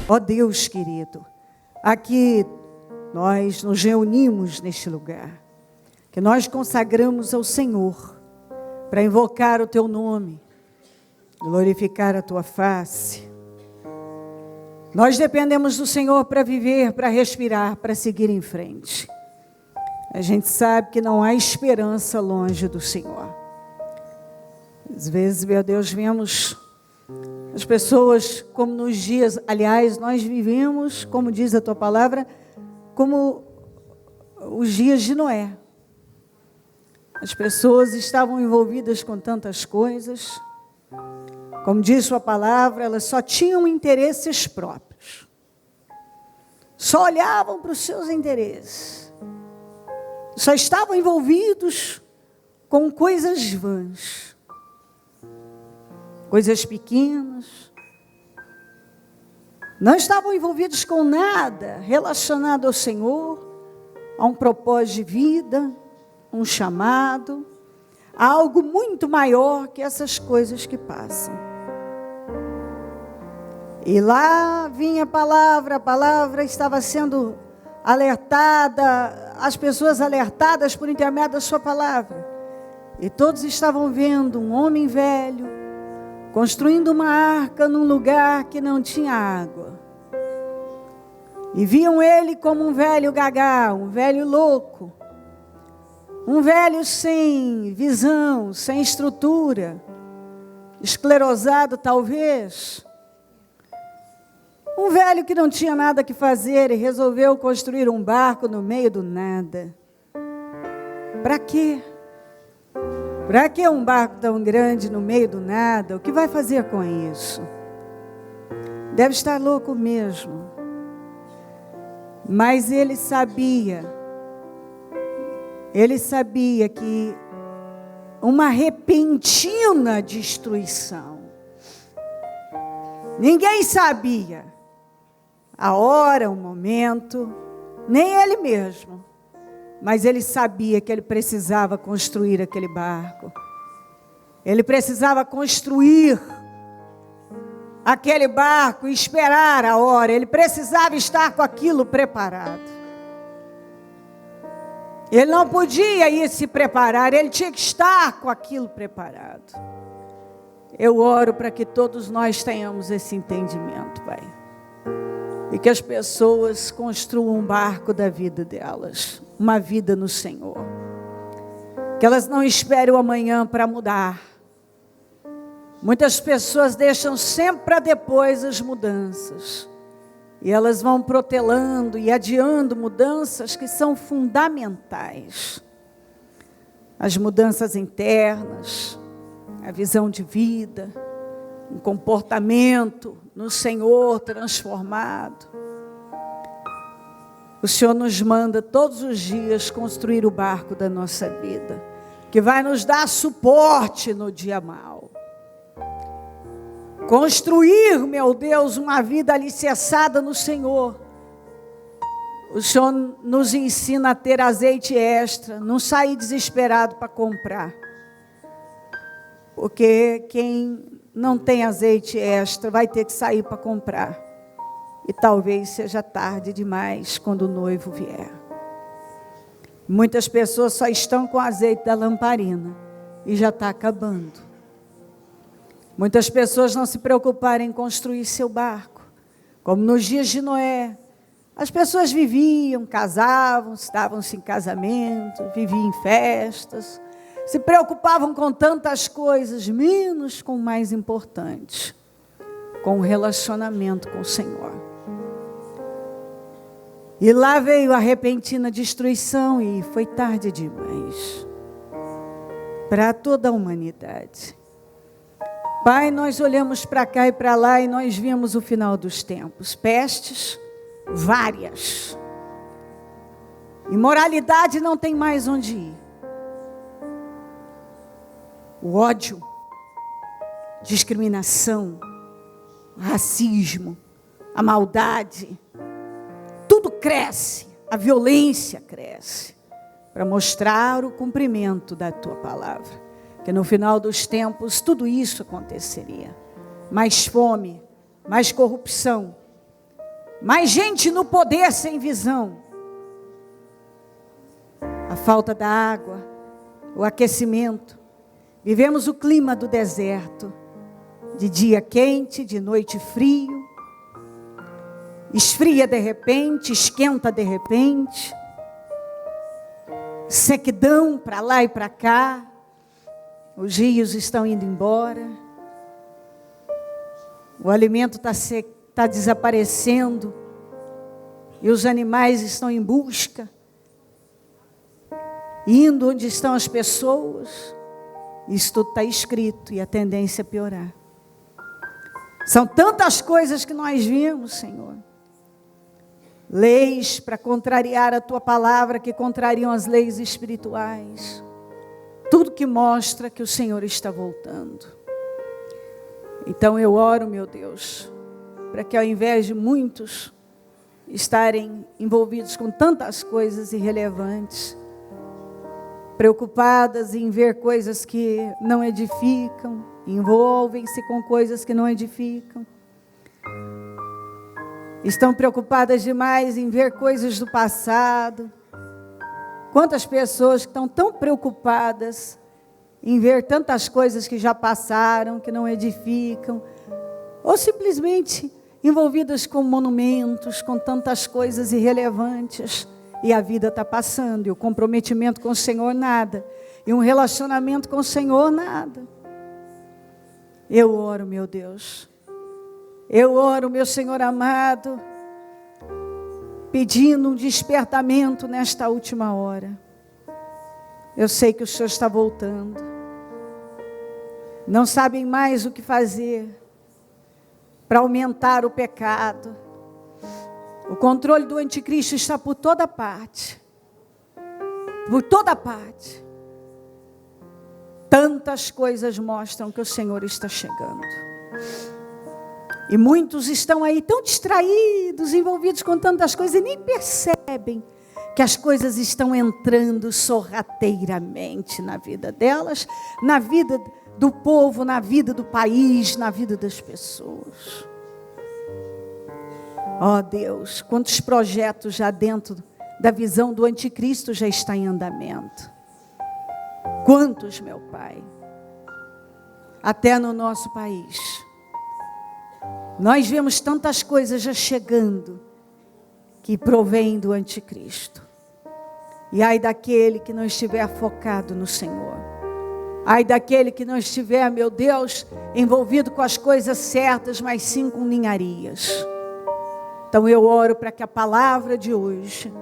Ó Deus querido, aqui nós nos reunimos neste lugar, que nós consagramos ao Senhor, para invocar o Teu nome, glorificar a Tua face. Nós dependemos do Senhor para viver, para respirar, para seguir em frente. A gente sabe que não há esperança longe do Senhor. Às vezes, meu Deus, vemos as pessoas como nos dias, aliás, nós vivemos, como diz a Tua palavra, como os dias de Noé. As pessoas estavam envolvidas com tantas coisas, como diz Sua palavra, elas só tinham interesses próprios, só olhavam para os seus interesses, só estavam envolvidos com coisas vãs, coisas pequenas, não estavam envolvidos com nada relacionado ao Senhor, a um propósito de vida, um chamado, a algo muito maior que essas coisas que passam. E lá vinha a palavra estava sendo alertada, as pessoas alertadas por intermédio da Sua palavra. E todos estavam vendo um homem velho, construindo uma arca num lugar que não tinha água. E viam ele como um velho gagá, um velho louco, um velho sem visão, sem estrutura, esclerosado talvez. Um velho que não tinha nada que fazer e resolveu construir um barco no meio do nada. Para quê? Para que um barco tão grande no meio do nada? O que vai fazer com isso? Deve estar louco mesmo. Mas ele sabia que uma repentina destruição, ninguém sabia a hora, o momento, nem ele mesmo, mas ele sabia que ele precisava construir aquele barco, ele precisava construir aquele barco e esperar a hora, ele precisava estar com aquilo preparado. Ele não podia ir se preparar, ele tinha que estar com aquilo preparado. Eu oro para que todos nós tenhamos esse entendimento, Pai. E que as pessoas construam um barco da vida delas, uma vida no Senhor. Que elas não esperem o amanhã para mudar. Muitas pessoas deixam sempre para depois as mudanças. E elas vão protelando e adiando mudanças que são fundamentais. As mudanças internas, a visão de vida, um comportamento no Senhor transformado. O Senhor nos manda todos os dias construir o barco da nossa vida, que vai nos dar suporte no dia mau. Construir, meu Deus, uma vida alicerçada no Senhor. O Senhor nos ensina a ter azeite extra, não sair desesperado para comprar. Porque quem não tem azeite extra vai ter que sair para comprar. E talvez seja tarde demais quando o noivo vier. Muitas pessoas só estão com azeite da lamparina e já está acabando. Muitas pessoas não se preocuparam em construir seu barco. Como nos dias de Noé, as pessoas viviam, casavam, estavam-se em casamento, viviam em festas, se preocupavam com tantas coisas, menos com o mais importante, com o relacionamento com o Senhor. E lá veio a repentina destruição e foi tarde demais para toda a humanidade. Pai, nós olhamos para cá e para lá e nós vimos o final dos tempos. Pestes várias. Imoralidade não tem mais onde ir. O ódio, discriminação, racismo, a maldade, tudo cresce, a violência cresce, para mostrar o cumprimento da Tua palavra. Que no final dos tempos tudo isso aconteceria. Mais fome, mais corrupção, mais gente no poder sem visão. A falta da água, o aquecimento. Vivemos o clima do deserto, de dia quente, de noite frio. Esfria de repente, esquenta de repente. Sequidão para lá e para cá. Os rios estão indo embora. O alimento está desaparecendo. E os animais estão em busca. Indo onde estão as pessoas. Isso tudo está escrito e a tendência é piorar. São tantas coisas que nós vimos, Senhor. Leis para contrariar a tua palavra, que contrariam as leis espirituais. Tudo que mostra que o Senhor está voltando. Então eu oro, meu Deus, para que ao invés de muitos estarem envolvidos com tantas coisas irrelevantes, preocupadas em ver coisas que não edificam, envolvem-se com coisas que não edificam. Estão preocupadas demais em ver coisas do passado. Quantas pessoas estão tão preocupadas em ver tantas coisas que já passaram, que não edificam, ou simplesmente envolvidas com monumentos, com tantas coisas irrelevantes, e a vida está passando, e o comprometimento com o Senhor nada, e um relacionamento com o Senhor nada. Eu oro, meu Deus, eu oro, meu Senhor amado, pedindo um despertamento nesta última hora. Eu sei que o Senhor está voltando. Não sabem mais o que fazer para aumentar o pecado. O controle do anticristo está por toda parte. Por toda parte. Tantas coisas mostram que o Senhor está chegando. E muitos estão aí tão distraídos, envolvidos com tantas coisas e nem percebem que as coisas estão entrando sorrateiramente na vida delas, na vida do povo, na vida do país, na vida das pessoas. Ó Deus, quantos projetos já dentro da visão do anticristo já está em andamento. Quantos, meu Pai, até no nosso país. Nós vemos tantas coisas já chegando que provém do anticristo. E ai daquele que não estiver focado no Senhor. Ai daquele que não estiver, meu Deus, envolvido com as coisas certas, mas sim com ninharias. Então eu oro para que a palavra de hoje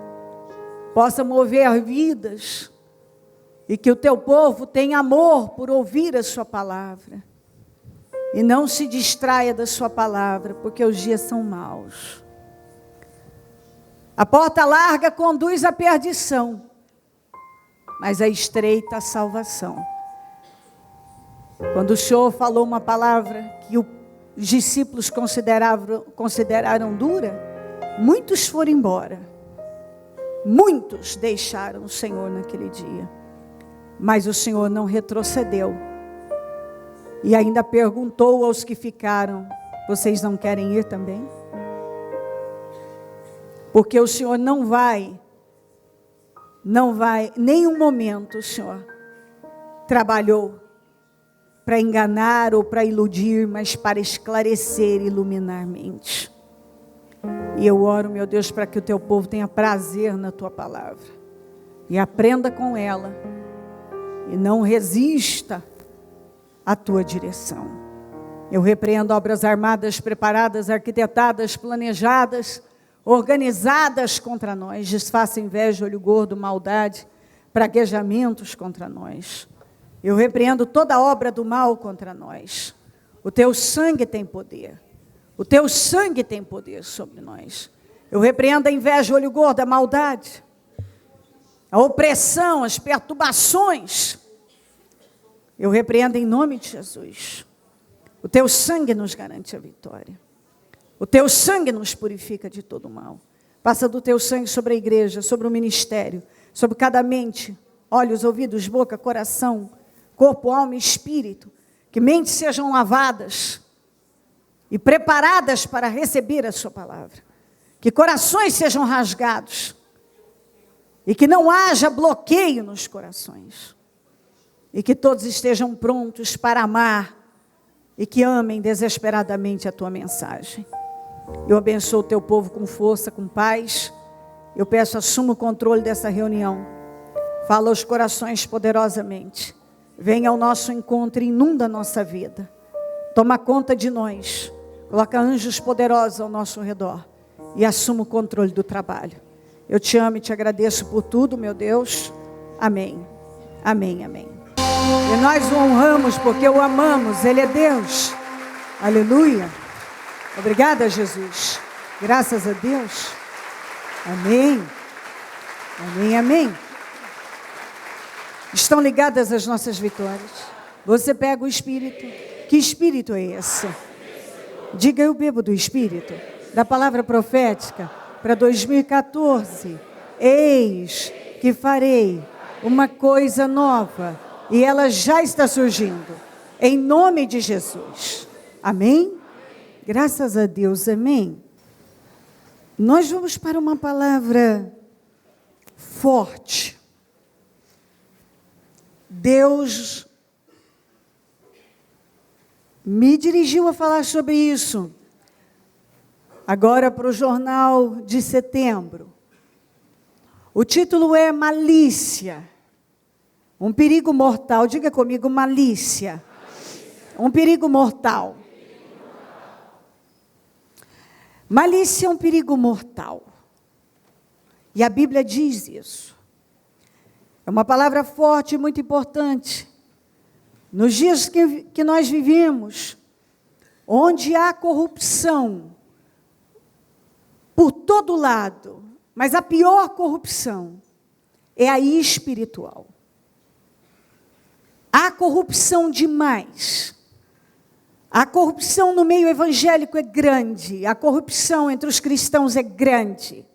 possa mover vidas e que o teu povo tenha amor por ouvir a sua palavra. E não se distraia da sua palavra, porque os dias são maus. A porta larga conduz à perdição, mas a estreita à salvação. Quando o Senhor falou uma palavra que os discípulos consideraram dura, muitos foram embora. Muitos deixaram o Senhor naquele dia. Mas o Senhor não retrocedeu. E ainda perguntou aos que ficaram: vocês não querem ir também? Porque o Senhor não vai, nenhum momento o Senhor trabalhou para enganar ou para iludir, mas para esclarecer e iluminar mentes. E eu oro, meu Deus, para que o teu povo tenha prazer na tua palavra e aprenda com ela e não resista à tua direção. Eu repreendo obras armadas, preparadas, arquitetadas, planejadas, organizadas contra nós. Desfaça inveja, olho gordo, maldade, praguejamentos contra nós. Eu repreendo toda obra do mal contra nós. O teu sangue tem poder. O teu sangue tem poder sobre nós. Eu repreendo a inveja, olho gordo, a maldade, a opressão, as perturbações. Eu repreendo em nome de Jesus. O teu sangue nos garante a vitória. O teu sangue nos purifica de todo mal. Passa do teu sangue sobre a igreja, sobre o ministério, sobre cada mente, olhos, ouvidos, boca, coração, corpo, alma e espírito. Que mentes sejam lavadas e preparadas para receber a sua palavra. Que corações sejam rasgados. E que não haja bloqueio nos corações. E que todos estejam prontos para amar. E que amem desesperadamente a tua mensagem. Eu abençoo o teu povo com força, com paz. Eu peço, assuma o controle dessa reunião. Fala aos corações poderosamente. Venha ao nosso encontro e inunda a nossa vida. Toma conta de nós. Coloca anjos poderosos ao nosso redor. E assuma o controle do trabalho. Eu te amo e te agradeço por tudo, meu Deus. Amém. Amém, amém. E nós o honramos porque o amamos. Ele é Deus. Aleluia. Obrigada, Jesus. Graças a Deus. Amém. Amém, amém. Estão ligadas as nossas vitórias. Você pega o Espírito. Que Espírito é esse? Diga, eu bebo do Espírito. Da palavra profética para 2014. Eis que farei uma coisa nova. E ela já está surgindo. Em nome de Jesus. Amém? Graças a Deus, amém. Nós vamos para uma palavra forte. Deus me dirigiu a falar sobre isso. Agora para o jornal de setembro. O título é Malícia. Um perigo mortal. Diga comigo, malícia. Um perigo mortal. Malícia é um perigo mortal. E a Bíblia diz isso. É uma palavra forte e muito importante. Nos dias que nós vivemos, onde há corrupção por todo lado, mas a pior corrupção é a espiritual. Há corrupção demais. A corrupção no meio evangélico é grande. A corrupção entre os cristãos é grande.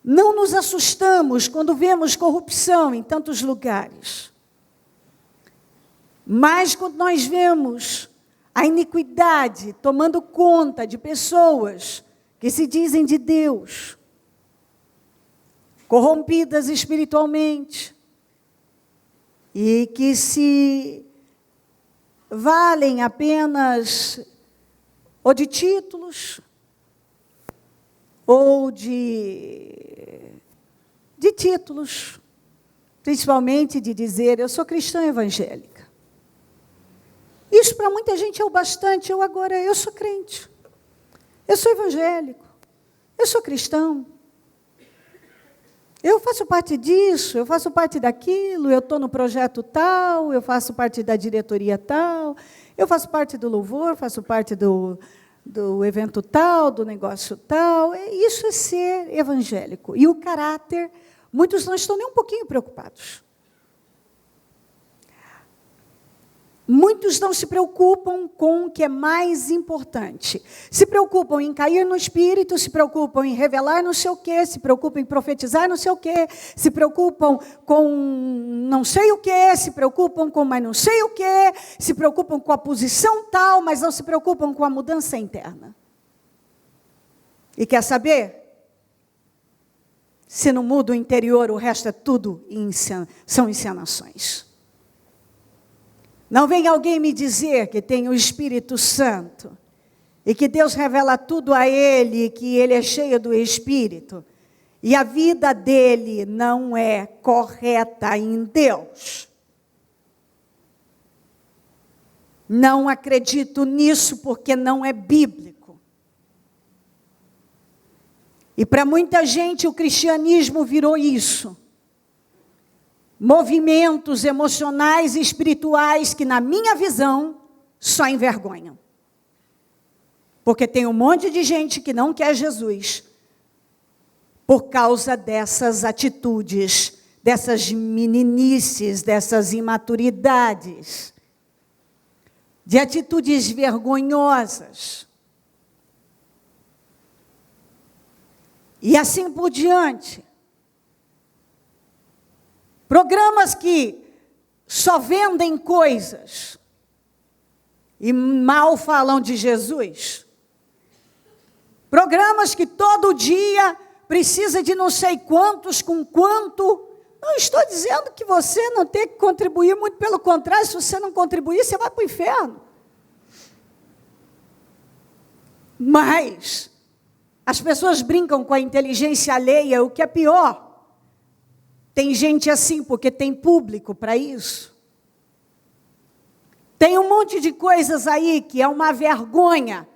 Não nos assustamos quando vemos corrupção em tantos lugares. Mas quando nós vemos a iniquidade tomando conta de pessoas que se dizem de Deus, corrompidas espiritualmente, e que se valem apenas ou de títulos, ou de títulos, principalmente de dizer, eu sou cristã evangélica. Isso para muita gente é o bastante, eu sou crente, eu sou evangélico, eu sou cristão. Eu faço parte disso, eu faço parte daquilo, eu estou no projeto tal, eu faço parte da diretoria tal, eu faço parte do louvor, faço parte do evento tal, do negócio tal. Isso é ser evangélico. E o caráter, muitos não estão nem um pouquinho preocupados. Muitos não se preocupam com o que é mais importante. Se preocupam em cair no espírito, se preocupam em revelar não sei o quê, se preocupam em profetizar não sei o quê, se preocupam com não sei o quê, se preocupam com mais não sei o quê, se preocupam com a posição tal, mas não se preocupam com a mudança interna. E quer saber? Se não muda o interior, o resto é tudo são encenações. Não vem alguém me dizer que tem o Espírito Santo e que Deus revela tudo a ele, que ele é cheio do Espírito e a vida dele não é correta em Deus. Não acredito nisso porque não é bíblico. E para muita gente o cristianismo virou isso. Movimentos emocionais e espirituais que, na minha visão, só envergonham. Porque tem um monte de gente que não quer Jesus por causa dessas atitudes, dessas meninices, dessas imaturidades, de atitudes vergonhosas. E assim por diante. Programas que só vendem coisas e mal falam de Jesus. Programas que todo dia precisa de não sei quantos, com quanto. Não estou dizendo que você não tem que contribuir, muito pelo contrário, se você não contribuir, você vai para o inferno. Mas as pessoas brincam com a inteligência alheia, o que é pior. Tem gente assim porque tem público para isso. Tem um monte de coisas aí que é uma vergonha,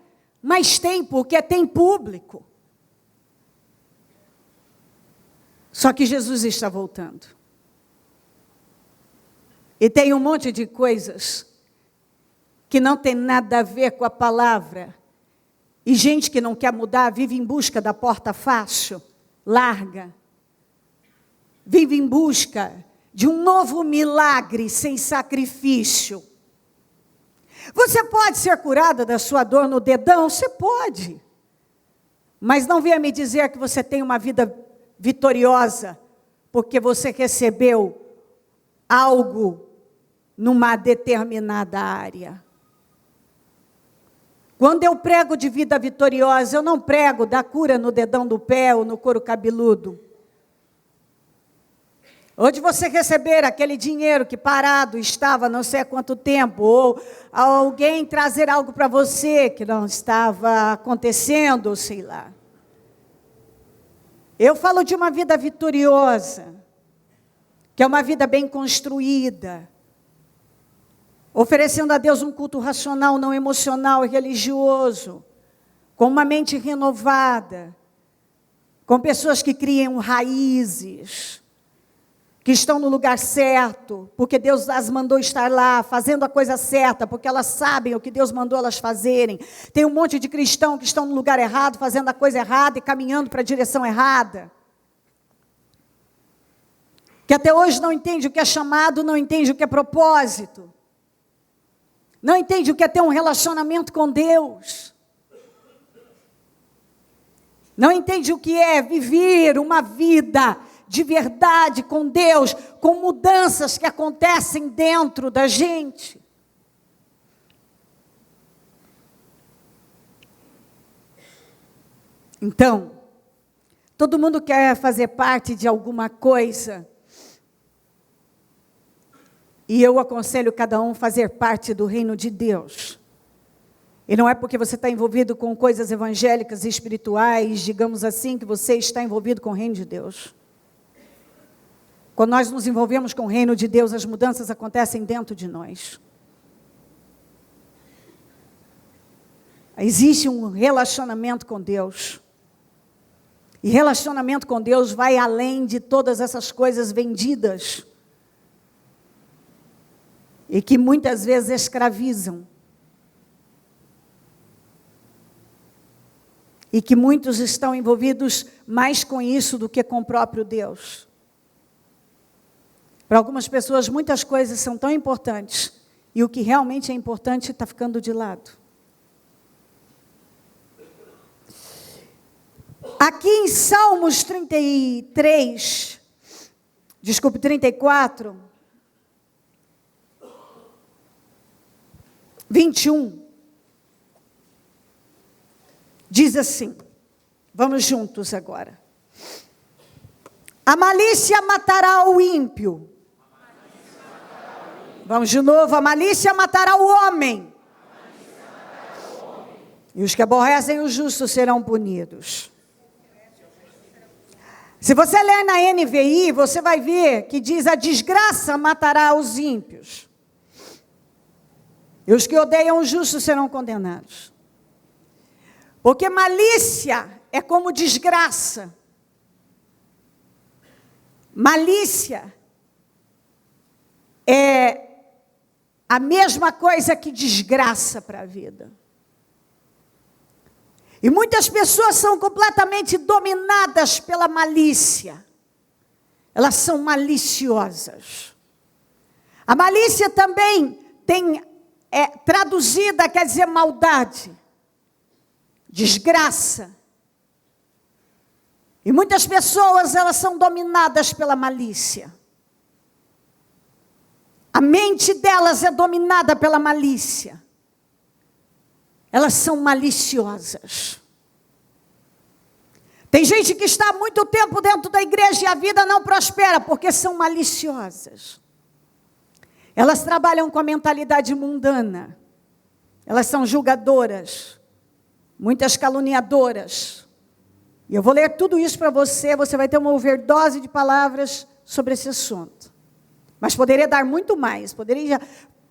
mas tem porque tem público. Só que Jesus está voltando. E tem um monte de coisas que não tem nada a ver com a palavra. E gente que não quer mudar, vive em busca da porta fácil, larga. Vive em busca de um novo milagre sem sacrifício. Você pode ser curada da sua dor no dedão? Você pode. Mas não venha me dizer que você tem uma vida vitoriosa, porque você recebeu algo numa determinada área. Quando eu prego de vida vitoriosa, eu não prego da cura no dedão do pé ou no couro cabeludo. Ou de você receber aquele dinheiro que parado estava não sei há quanto tempo, ou alguém trazer algo para você que não estava acontecendo, ou sei lá. Eu falo de uma vida vitoriosa, que é uma vida bem construída, oferecendo a Deus um culto racional, não emocional e religioso, com uma mente renovada, com pessoas que criam raízes, que estão no lugar certo, porque Deus as mandou estar lá, fazendo a coisa certa, porque elas sabem o que Deus mandou elas fazerem. Tem um monte de cristãos que estão no lugar errado, fazendo a coisa errada e caminhando para a direção errada. Que até hoje não entende o que é chamado, não entende o que é propósito. Não entende o que é ter um relacionamento com Deus. Não entende o que é viver uma vida de verdade com Deus, com mudanças que acontecem dentro da gente. Então, todo mundo quer fazer parte de alguma coisa, e eu aconselho cada um a fazer parte do reino de Deus. E não é porque você está envolvido com coisas evangélicas e espirituais, digamos assim, que você está envolvido com o reino de Deus. Quando nós nos envolvemos com o reino de Deus, as mudanças acontecem dentro de nós. Existe um relacionamento com Deus. E relacionamento com Deus vai além de todas essas coisas vendidas. E que muitas vezes escravizam. E que muitos estão envolvidos mais com isso do que com o próprio Deus. Para algumas pessoas, muitas coisas são tão importantes, e o que realmente é importante está ficando de lado. Aqui em Salmos 34, 21, diz assim, vamos juntos agora. A malícia matará o ímpio. Vamos de novo, a malícia matará o homem. E os que aborrecem o justo serão punidos. Se você ler na NVI, você vai ver que diz: a desgraça matará os ímpios. E os que odeiam o justo serão condenados. Porque malícia é como desgraça. Malícia é a mesma coisa que desgraça para a vida. E muitas pessoas são completamente dominadas pela malícia. Elas são maliciosas. A malícia também traduzida, quer dizer maldade, desgraça. E muitas pessoas, elas são dominadas pela malícia. A mente delas é dominada pela malícia. Elas são maliciosas. Tem gente que está há muito tempo dentro da igreja e a vida não prospera, porque são maliciosas. Elas trabalham com a mentalidade mundana. Elas são julgadoras, muitas caluniadoras. E eu vou ler tudo isso para você, você vai ter uma overdose de palavras sobre esse assunto. Mas poderia dar muito mais, poderia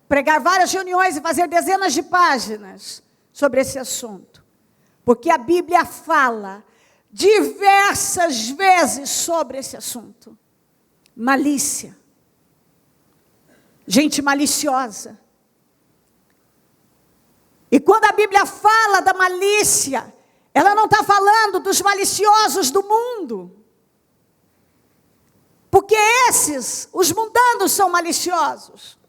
pregar várias reuniões e fazer dezenas de páginas sobre esse assunto. Porque a Bíblia fala diversas vezes sobre esse assunto. Malícia. Gente maliciosa. E quando a Bíblia fala da malícia, ela não está falando dos maliciosos do mundo. Porque esses, os mundanos, são maliciosos.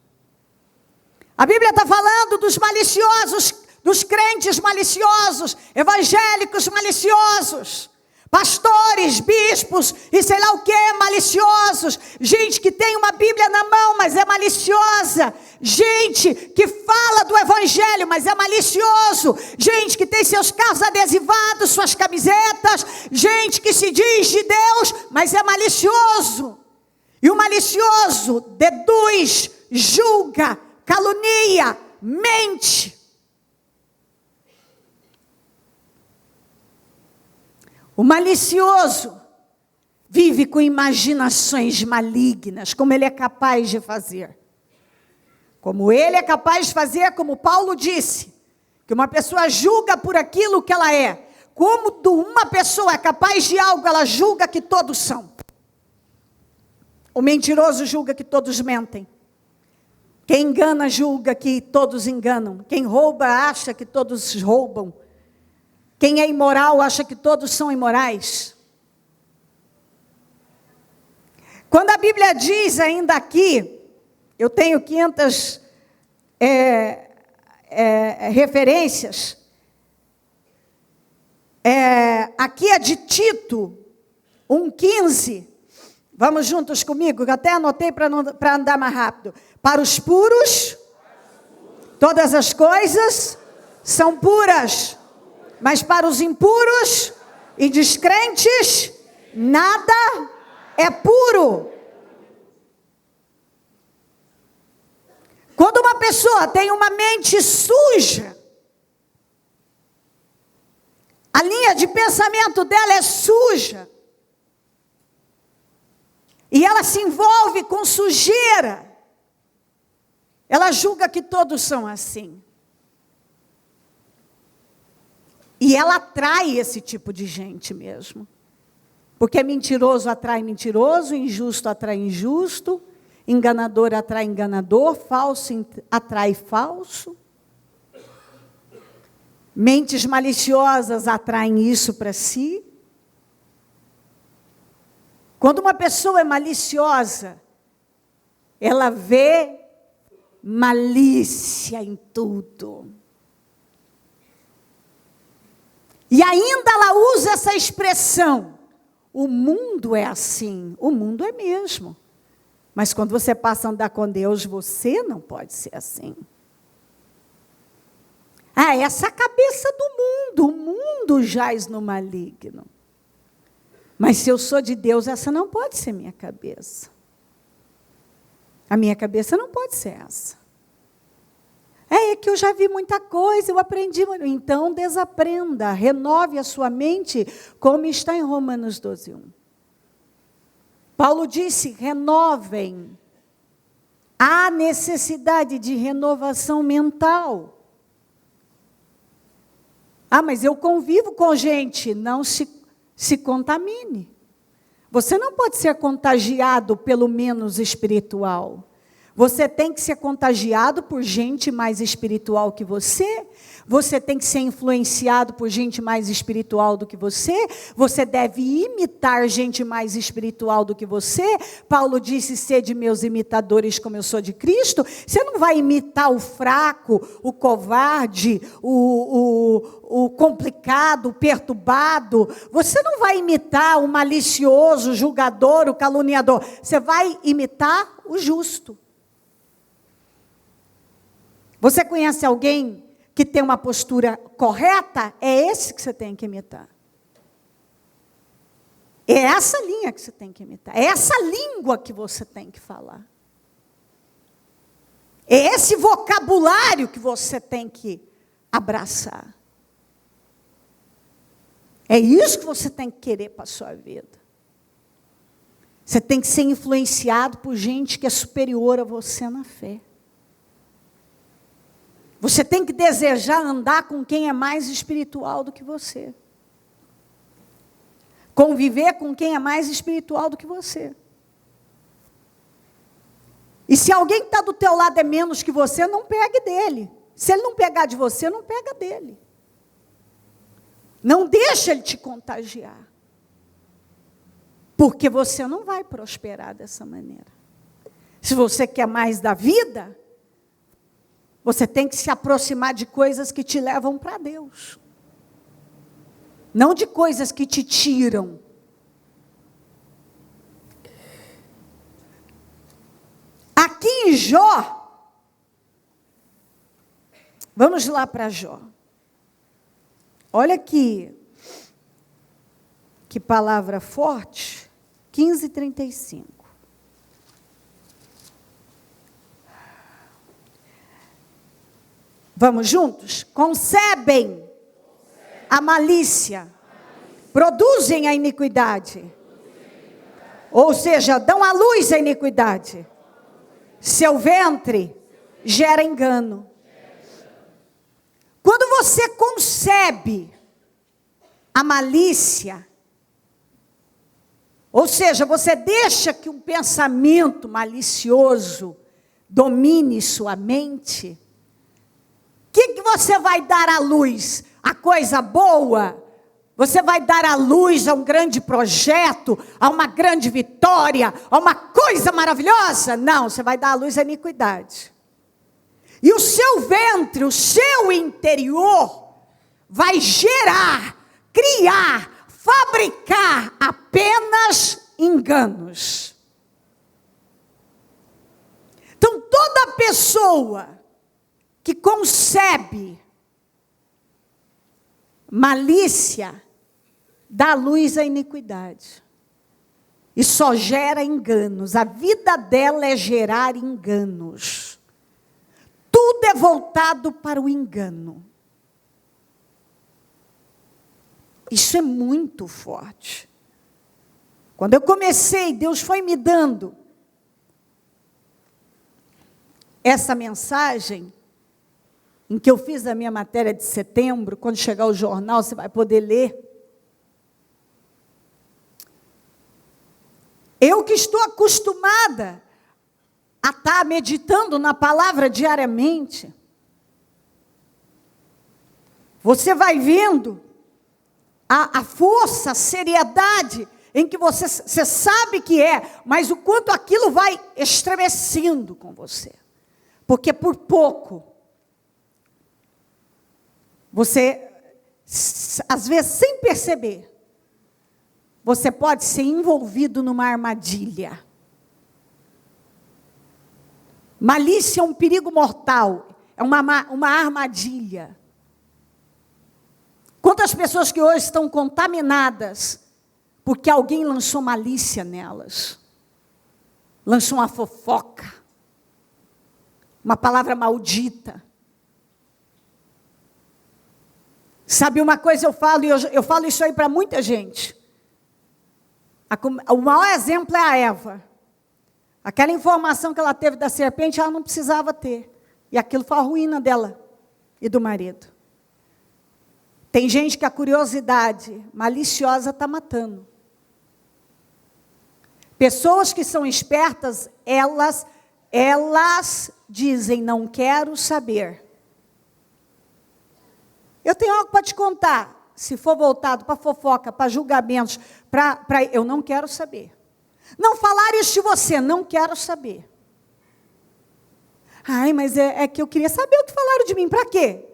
A Bíblia está falando dos maliciosos, dos crentes maliciosos, evangélicos maliciosos, pastores, bispos e sei lá o que, maliciosos. Gente que tem uma Bíblia na mão, mas é maliciosa. Gente que fala do evangelho, mas é malicioso. Gente que tem seus carros adesivados, suas camisetas. Gente que se diz de Deus, mas é malicioso. E o malicioso deduz, julga, calunia, mente. O malicioso vive com imaginações malignas, como ele é capaz de fazer. Como ele é capaz de fazer, como Paulo disse, que uma pessoa julga por aquilo que ela é. Como uma pessoa é capaz de algo, ela julga que todos são. O mentiroso julga que todos mentem. Quem engana julga que todos enganam. Quem rouba acha que todos roubam. Quem é imoral acha que todos são imorais. Quando a Bíblia diz ainda aqui, eu tenho 500 referências, aqui é de Tito 1,15, vamos juntos comigo, que até anotei para andar mais rápido. Para os puros, todas as coisas são puras. Mas para os impuros e descrentes, nada é puro. Quando uma pessoa tem uma mente suja, a linha de pensamento dela é suja, e ela se envolve com sujeira, ela julga que todos são assim. E ela atrai esse tipo de gente mesmo. Porque mentiroso atrai mentiroso, injusto atrai injusto, enganador atrai enganador, falso atrai falso. Mentes maliciosas atraem isso para si. Quando uma pessoa é maliciosa, ela vê malícia em tudo. E ainda ela usa essa expressão. O mundo é assim. O mundo é mesmo. Mas quando você passa a andar com Deus, você não pode ser assim. Essa é a cabeça do mundo. O mundo jaz no maligno. Mas se eu sou de Deus, essa não pode ser minha cabeça. A minha cabeça não pode ser essa. É que eu já vi muita coisa, eu aprendi. Então, desaprenda, renove a sua mente, como está em Romanos 12:1. Paulo disse, renovem. Há necessidade de renovação mental. Mas eu convivo com gente, não se contamine. Você não pode ser contagiado pelo menos espiritual. Você tem que ser contagiado por gente mais espiritual que você. Você tem que ser influenciado por gente mais espiritual do que você. Você deve imitar gente mais espiritual do que você. Paulo disse, sede meus imitadores como eu sou de Cristo. Você não vai imitar o fraco, o covarde, o complicado, o perturbado. Você não vai imitar o malicioso, o julgador, o caluniador. Você vai imitar o justo. Você conhece alguém que tem uma postura correta? É esse que você tem que imitar. É essa linha que você tem que imitar. É essa língua que você tem que falar. É esse vocabulário que você tem que abraçar. É isso que você tem que querer para a sua vida. Você tem que ser influenciado por gente que é superior a você na fé. Você tem que desejar andar com quem é mais espiritual do que você. Conviver com quem é mais espiritual do que você. E se alguém que está do teu lado é menos que você, não pegue dele. Se ele não pegar de você, não pega dele. Não deixa ele te contagiar. Porque você não vai prosperar dessa maneira. Se você quer mais da vida, você tem que se aproximar de coisas que te levam para Deus. Não de coisas que te tiram. Aqui em Jó, vamos lá para Jó. Olha que palavra forte, 15:35. Vamos juntos? Concebem a malícia, produzem a iniquidade. Ou seja, dão à luz a iniquidade. Seu ventre gera engano. Quando você concebe a malícia, ou seja, você deixa que um pensamento malicioso domine sua mente, o que você vai dar à luz? A coisa boa? Você vai dar à luz a um grande projeto, a uma grande vitória, a uma coisa maravilhosa? Não, você vai dar à luz à iniquidade. E o seu ventre, o seu interior, vai gerar, criar, fabricar apenas enganos. Então, toda pessoa que concebe malícia, dá luz à iniquidade. E só gera enganos. A vida dela é gerar enganos. Tudo é voltado para o engano. Isso é muito forte. Quando eu comecei, Deus foi me dando essa mensagem, em que eu fiz a minha matéria de setembro. Quando chegar o jornal, você vai poder ler. Eu que estou acostumada a estar meditando na palavra diariamente, você vai vendo a força, a seriedade em que você sabe que é, mas o quanto aquilo vai estremecendo com você. Porque por pouco, você, às vezes, sem perceber, você pode ser envolvido numa armadilha. Malícia é um perigo mortal, é uma armadilha. Quantas pessoas que hoje estão contaminadas, porque alguém lançou malícia nelas, lançou uma fofoca, uma palavra maldita. Sabe uma coisa eu falo, e eu falo isso aí para muita gente. O maior exemplo é a Eva. Aquela informação que ela teve da serpente, ela não precisava ter. E aquilo foi a ruína dela e do marido. Tem gente que a curiosidade maliciosa está matando. Pessoas que são espertas, elas dizem, não quero saber. Eu tenho algo para te contar. Se for voltado para fofoca, para julgamentos, eu não quero saber. Não falar isso de você, não quero saber. Ai, mas é que eu queria saber o que falaram de mim. Para quê?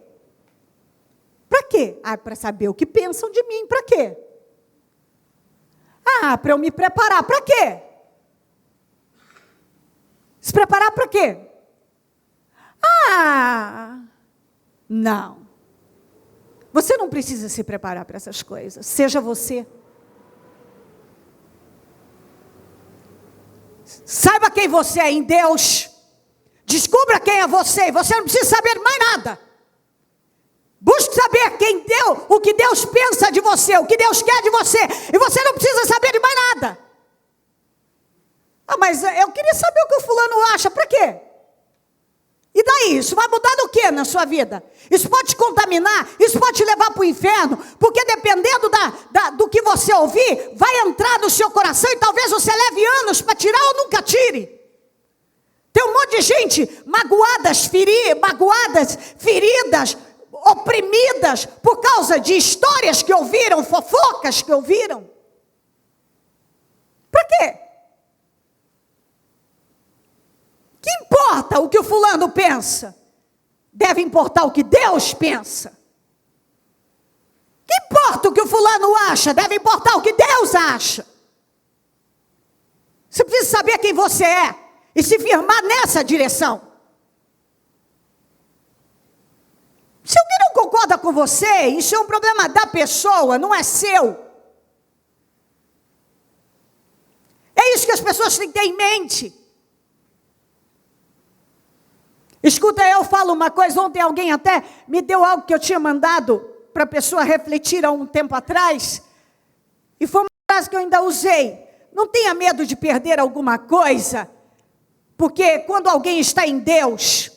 Para quê? Ah, para saber o que pensam de mim. Para quê? Ah, para eu me preparar. Para quê? Se preparar para quê? Ah, não. Você não precisa se preparar para essas coisas. Seja você. Saiba quem você é em Deus. Descubra quem é você. Você não precisa saber mais nada. Busque saber o que Deus pensa de você, o que Deus quer de você. E você não precisa saber de mais nada. Ah, mas eu queria saber o que o fulano acha. Para quê? E daí? Isso vai mudar do que na sua vida? Isso pode te contaminar, isso pode te levar para o inferno, porque dependendo do que você ouvir, vai entrar no seu coração e talvez você leve anos para tirar ou nunca tire. Tem um monte de gente magoadas, feridas, oprimidas por causa de histórias que ouviram, fofocas que ouviram. Para quê? Que importa o que o fulano pensa? Deve importar o que Deus pensa. Que importa o que o fulano acha? Deve importar o que Deus acha. Você precisa saber quem você é e se firmar nessa direção. Se alguém não concorda com você, isso é um problema da pessoa, não é seu. É isso que as pessoas têm que ter em mente. Escuta, eu falo uma coisa, ontem alguém até me deu algo que eu tinha mandado para a pessoa refletir há um tempo atrás, e foi uma frase que eu ainda usei. Não tenha medo de perder alguma coisa, porque quando alguém está em Deus,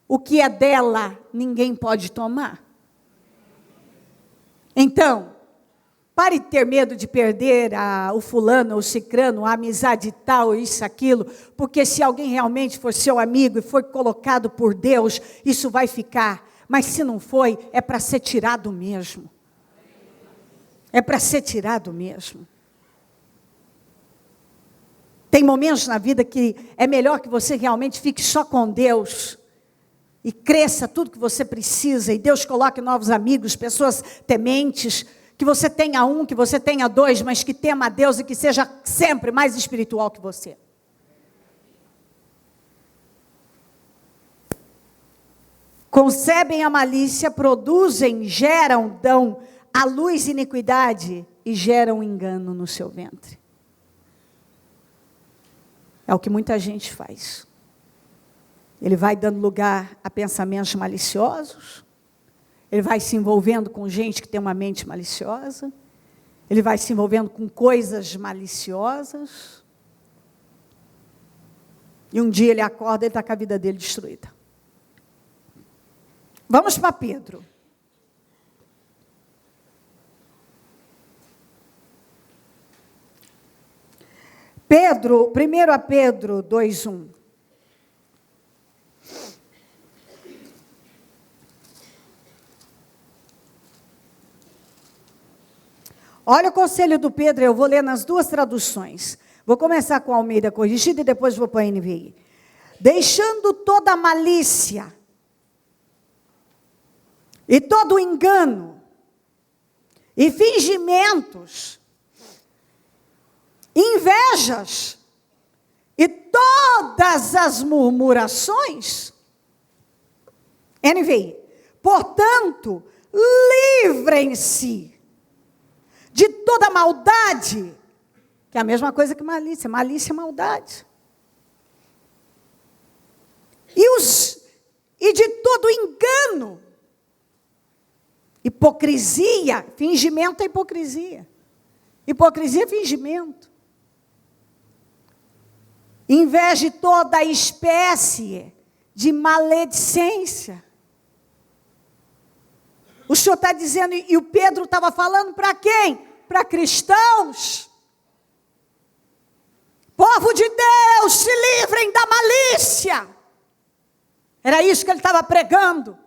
o que é dela, ninguém pode tomar. Então, pare de ter medo de perder o fulano, o cicrano, a amizade tal, isso, aquilo, porque se alguém realmente for seu amigo e for colocado por Deus, isso vai ficar. Mas se não foi, é para ser tirado mesmo. É para ser tirado mesmo. Tem momentos na vida que é melhor que você realmente fique só com Deus e cresça tudo que você precisa, e Deus coloque novos amigos, pessoas tementes, que você tenha um, que você tenha dois, mas que tema a Deus e que seja sempre mais espiritual que você. Concebem a malícia, produzem, geram, dão à luz iniquidade e geram engano no seu ventre. É o que muita gente faz. Ele vai dando lugar a pensamentos maliciosos, ele vai se envolvendo com gente que tem uma mente maliciosa, ele vai se envolvendo com coisas maliciosas, e um dia ele acorda e está com a vida dele destruída. Vamos para Pedro. Pedro, 1 Pedro 2:1. Olha o conselho do Pedro, eu vou ler nas duas traduções. Vou começar com a Almeida Corrigida e depois vou para a NVI. Deixando toda malícia e todo engano e fingimentos, invejas e todas as murmurações, NVI, portanto, livrem-se de toda maldade, que é a mesma coisa que malícia, malícia é maldade, e de todo engano, hipocrisia, fingimento é hipocrisia é fingimento, inveja de toda espécie de maledicência. O Senhor está dizendo, e o Pedro estava falando para quem? Para cristãos. Povo de Deus, se livrem da malícia. Era isso que ele estava pregando.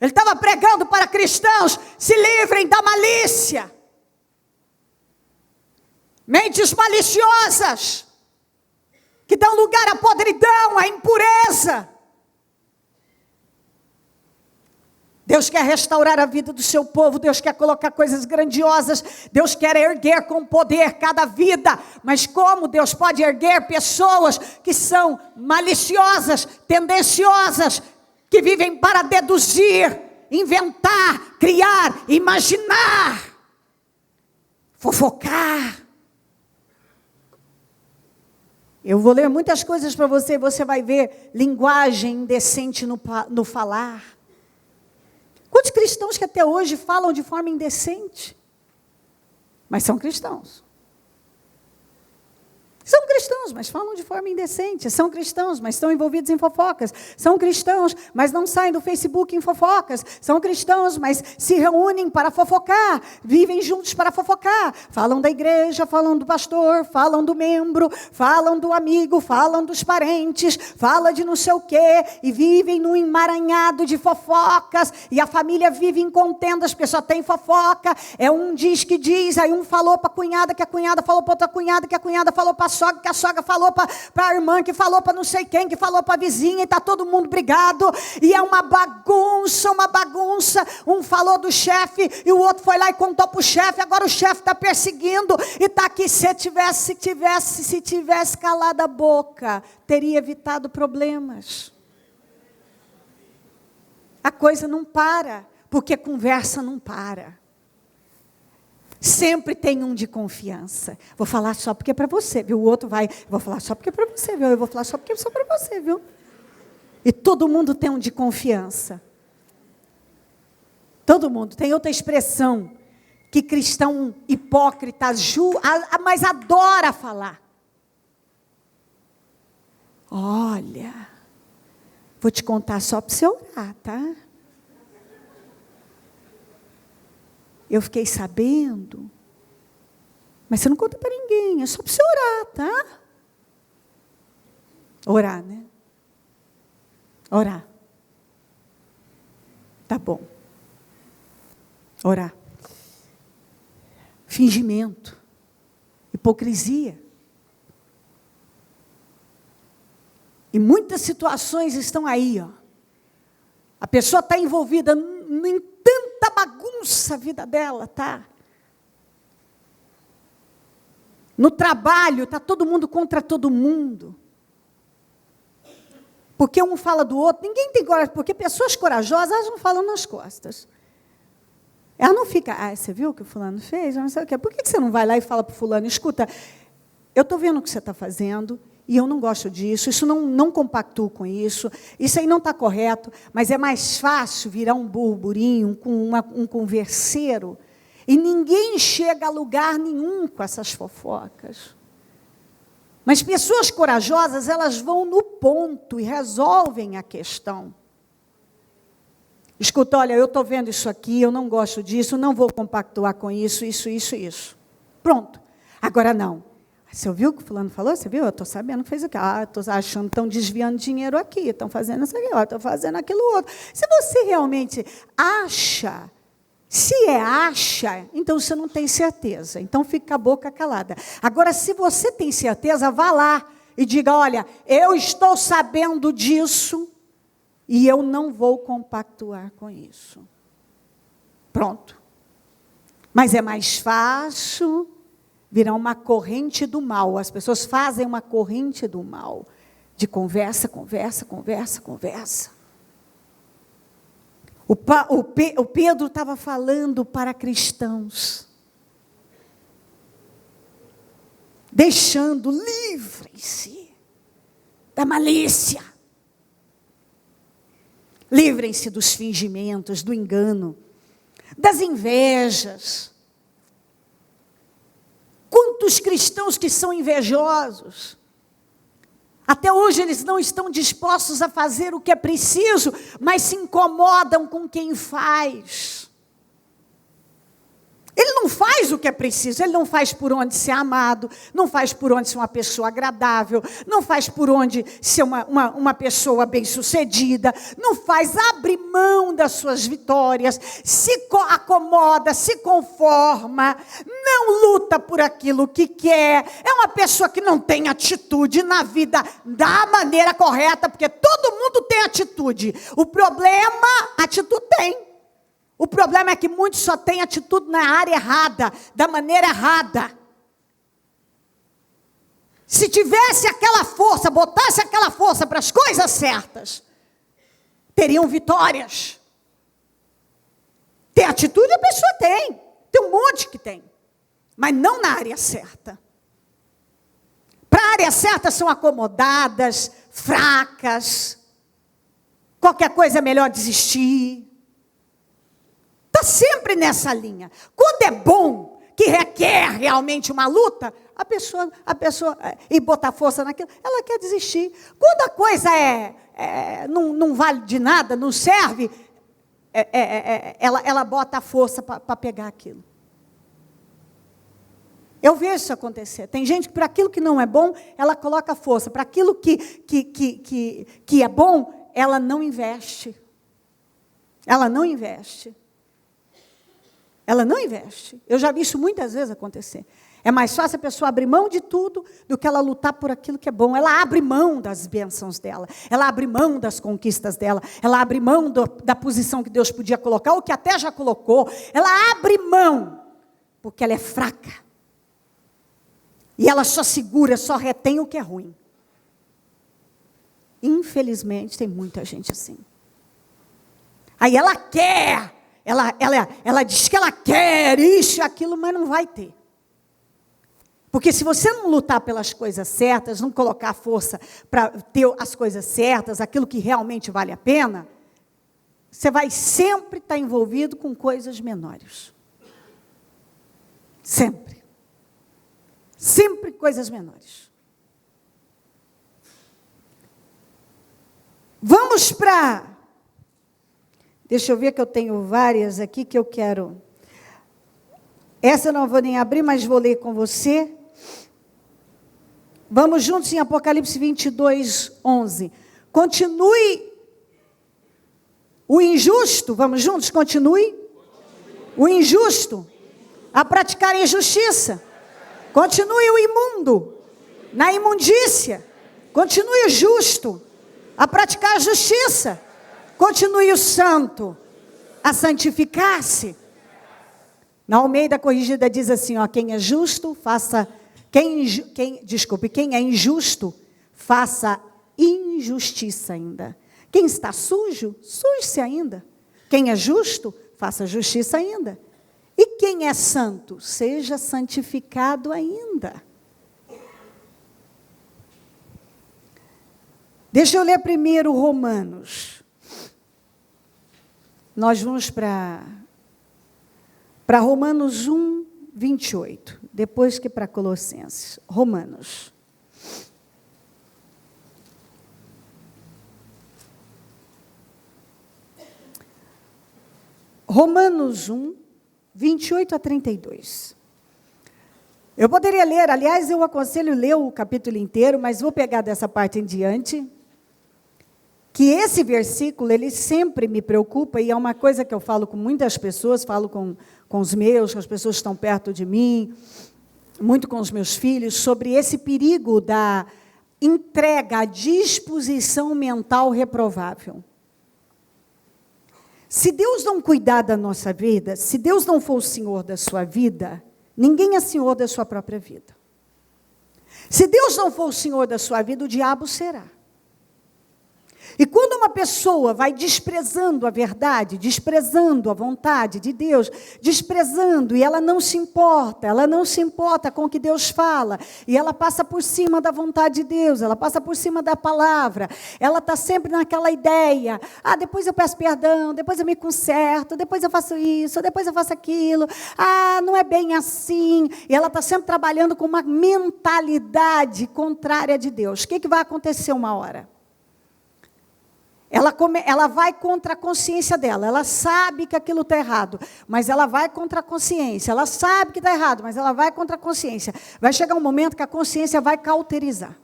Ele estava pregando para cristãos, se livrem da malícia. Mentes maliciosas, que dão lugar à podridão, à impureza. Deus quer restaurar a vida do seu povo, Deus quer colocar coisas grandiosas, Deus quer erguer com poder cada vida, mas como Deus pode erguer pessoas que são maliciosas, tendenciosas, que vivem para deduzir, inventar, criar, imaginar fofocar. Eu vou ler muitas coisas para você, você vai ver linguagem indecente no falar. Quantos cristãos que até hoje falam de forma indecente? Mas são cristãos. São cristãos, mas falam de forma indecente. São cristãos, mas estão envolvidos em fofocas. São cristãos, mas não saem do Facebook em fofocas. São cristãos, mas se reúnem para fofocar. Vivem juntos para fofocar. Falam da igreja, falam do pastor, falam do membro, falam do amigo, falam dos parentes, falam de não sei o quê. E vivem num emaranhado de fofocas. E a família vive em contendas, porque só tem fofoca. É um diz que diz, aí um falou para a cunhada, que a cunhada falou para outra cunhada, que a cunhada falou para a sogra, que a sogra falou para a irmã, que falou para não sei quem, que falou para a vizinha, e está todo mundo brigado, e é uma bagunça, um falou do chefe, e o outro foi lá e contou para o chefe, agora o chefe está perseguindo, e está aqui, se tivesse calado a boca, teria evitado problemas. A coisa não para, porque conversa não para. Sempre tem um de confiança. Vou falar só porque é para você, viu? O outro vai, vou falar só porque é para você, viu? Eu vou falar só porque é só para você, viu? E todo mundo tem um de confiança. Todo mundo. Tem outra expressão que cristão hipócrita, mas adora falar. Olha, vou te contar só para você orar, tá? Eu fiquei sabendo, mas você não conta para ninguém, é só para você orar, tá? Orar, né? Orar. Tá bom. Orar. Fingimento. Hipocrisia. E muitas situações estão aí, ó. A pessoa está envolvida em tanta bagunça a vida dela, tá? No trabalho, está todo mundo contra todo mundo. Porque um fala do outro, ninguém tem coragem, porque pessoas corajosas, elas não falam nas costas. Ela não fica, você viu o que o fulano fez? Não sei o quê. Por que você não vai lá e fala para o fulano, escuta, eu estou vendo o que você está fazendo, e eu não gosto disso, isso não compactuo com isso aí não está correto, mas é mais fácil virar um burburinho com um converseiro, e ninguém chega a lugar nenhum com essas fofocas. Mas pessoas corajosas, elas vão no ponto e resolvem a questão. Escuta, olha, eu estou vendo isso aqui, eu não gosto disso, não vou compactuar com isso. Pronto. Agora não. Você ouviu o que o fulano falou? Você viu? Eu estou sabendo que fez aquilo. Estou achando que estão desviando dinheiro aqui, estão fazendo isso aqui, estão fazendo aquilo outro. Se você realmente acha, então você não tem certeza. Então fica com a boca calada. Agora, se você tem certeza, vá lá e diga, olha, eu estou sabendo disso e eu não vou compactuar com isso. Pronto. Mas é mais fácil virar uma corrente do mal. As pessoas fazem uma corrente do mal. De conversa. O Pedro estava falando para cristãos. Deixando, livrem-se da malícia. Livrem-se dos fingimentos, do engano, das invejas. Quantos cristãos que são invejosos? Até hoje eles não estão dispostos a fazer o que é preciso, mas se incomodam com quem faz. Ele não faz o que é preciso, ele não faz por onde ser amado, não faz por onde ser uma pessoa agradável, não faz por onde ser uma pessoa bem-sucedida, não faz, abre mão das suas vitórias, se acomoda, se conforma, não luta por aquilo que quer, é uma pessoa que não tem atitude na vida da maneira correta, porque todo mundo tem atitude. O problema, atitude tem. O problema é que muitos só têm atitude na área errada, da maneira errada. Se tivesse aquela força, botasse aquela força para as coisas certas, teriam vitórias. Ter atitude a pessoa tem um monte que tem. mas não na área certa. Para a área certa são acomodadas, fracas, qualquer coisa é melhor desistir. Está sempre nessa linha. Quando é bom, que requer realmente uma luta, a pessoa e botar força naquilo, ela quer desistir. Quando a coisa não vale de nada, não serve, ela bota a força para pegar aquilo. Eu vejo isso acontecer. Tem gente que para aquilo que não é bom, ela coloca força. Para aquilo que é bom, ela não investe. Ela não investe. Ela não investe. Eu já vi isso muitas vezes acontecer. É mais fácil a pessoa abrir mão de tudo do que ela lutar por aquilo que é bom. Ela abre mão das bênçãos dela. Ela abre mão das conquistas dela. Ela abre mão da posição que Deus podia colocar, ou que até já colocou. Ela abre mão, porque ela é fraca. E ela só segura, só retém o que é ruim. Infelizmente, tem muita gente assim. Aí ela quer, ela diz que ela quer isso e aquilo, mas não vai ter. Porque se você não lutar pelas coisas certas, não colocar força para ter as coisas certas, aquilo que realmente vale a pena, você vai sempre estar envolvido com coisas menores. Sempre. Sempre coisas menores. Vamos para... Deixa eu ver que eu tenho várias aqui que eu quero... Essa eu não vou nem abrir, mas vou ler com você. Vamos juntos em Apocalipse 22, 11. Continue o injusto, vamos juntos, continue o injusto a praticar injustiça. Continue o imundo na imundícia. Continue o justo a praticar a justiça. Continue o santo a santificar-se. Na Almeida Corrigida diz assim, ó, quem é justo, faça... Quem é injusto, faça injustiça ainda. Quem está sujo, suje-se ainda. Quem é justo, faça justiça ainda. E quem é santo, seja santificado ainda. Deixa eu ler primeiro Romanos. Nós vamos para Romanos 1, 28, depois que para Colossenses. Romanos. Romanos 1, 28 a 32. Eu poderia ler, aliás, eu aconselho ler o capítulo inteiro, mas vou pegar dessa parte em diante, que esse versículo, ele sempre me preocupa, e é uma coisa que eu falo com muitas pessoas, falo com os meus, com as pessoas que estão perto de mim, muito com os meus filhos, sobre esse perigo da entrega à disposição mental reprovável. Se Deus não cuidar da nossa vida, se Deus não for o Senhor da sua vida, ninguém é Senhor da sua própria vida. Se Deus não for o Senhor da sua vida, o diabo será. E quando uma pessoa vai desprezando a verdade, desprezando a vontade de Deus, desprezando, e ela não se importa com o que Deus fala, e ela passa por cima da vontade de Deus, ela passa por cima da palavra, ela está sempre naquela ideia, depois eu peço perdão, depois eu me conserto, depois eu faço isso, depois eu faço aquilo, não é bem assim, e ela está sempre trabalhando com uma mentalidade contrária de Deus. O que vai acontecer uma hora? Ela vai contra a consciência dela, ela sabe que aquilo está errado, mas ela vai contra a consciência, ela sabe que está errado, mas ela vai contra a consciência. Vai chegar um momento que a consciência vai cauterizar.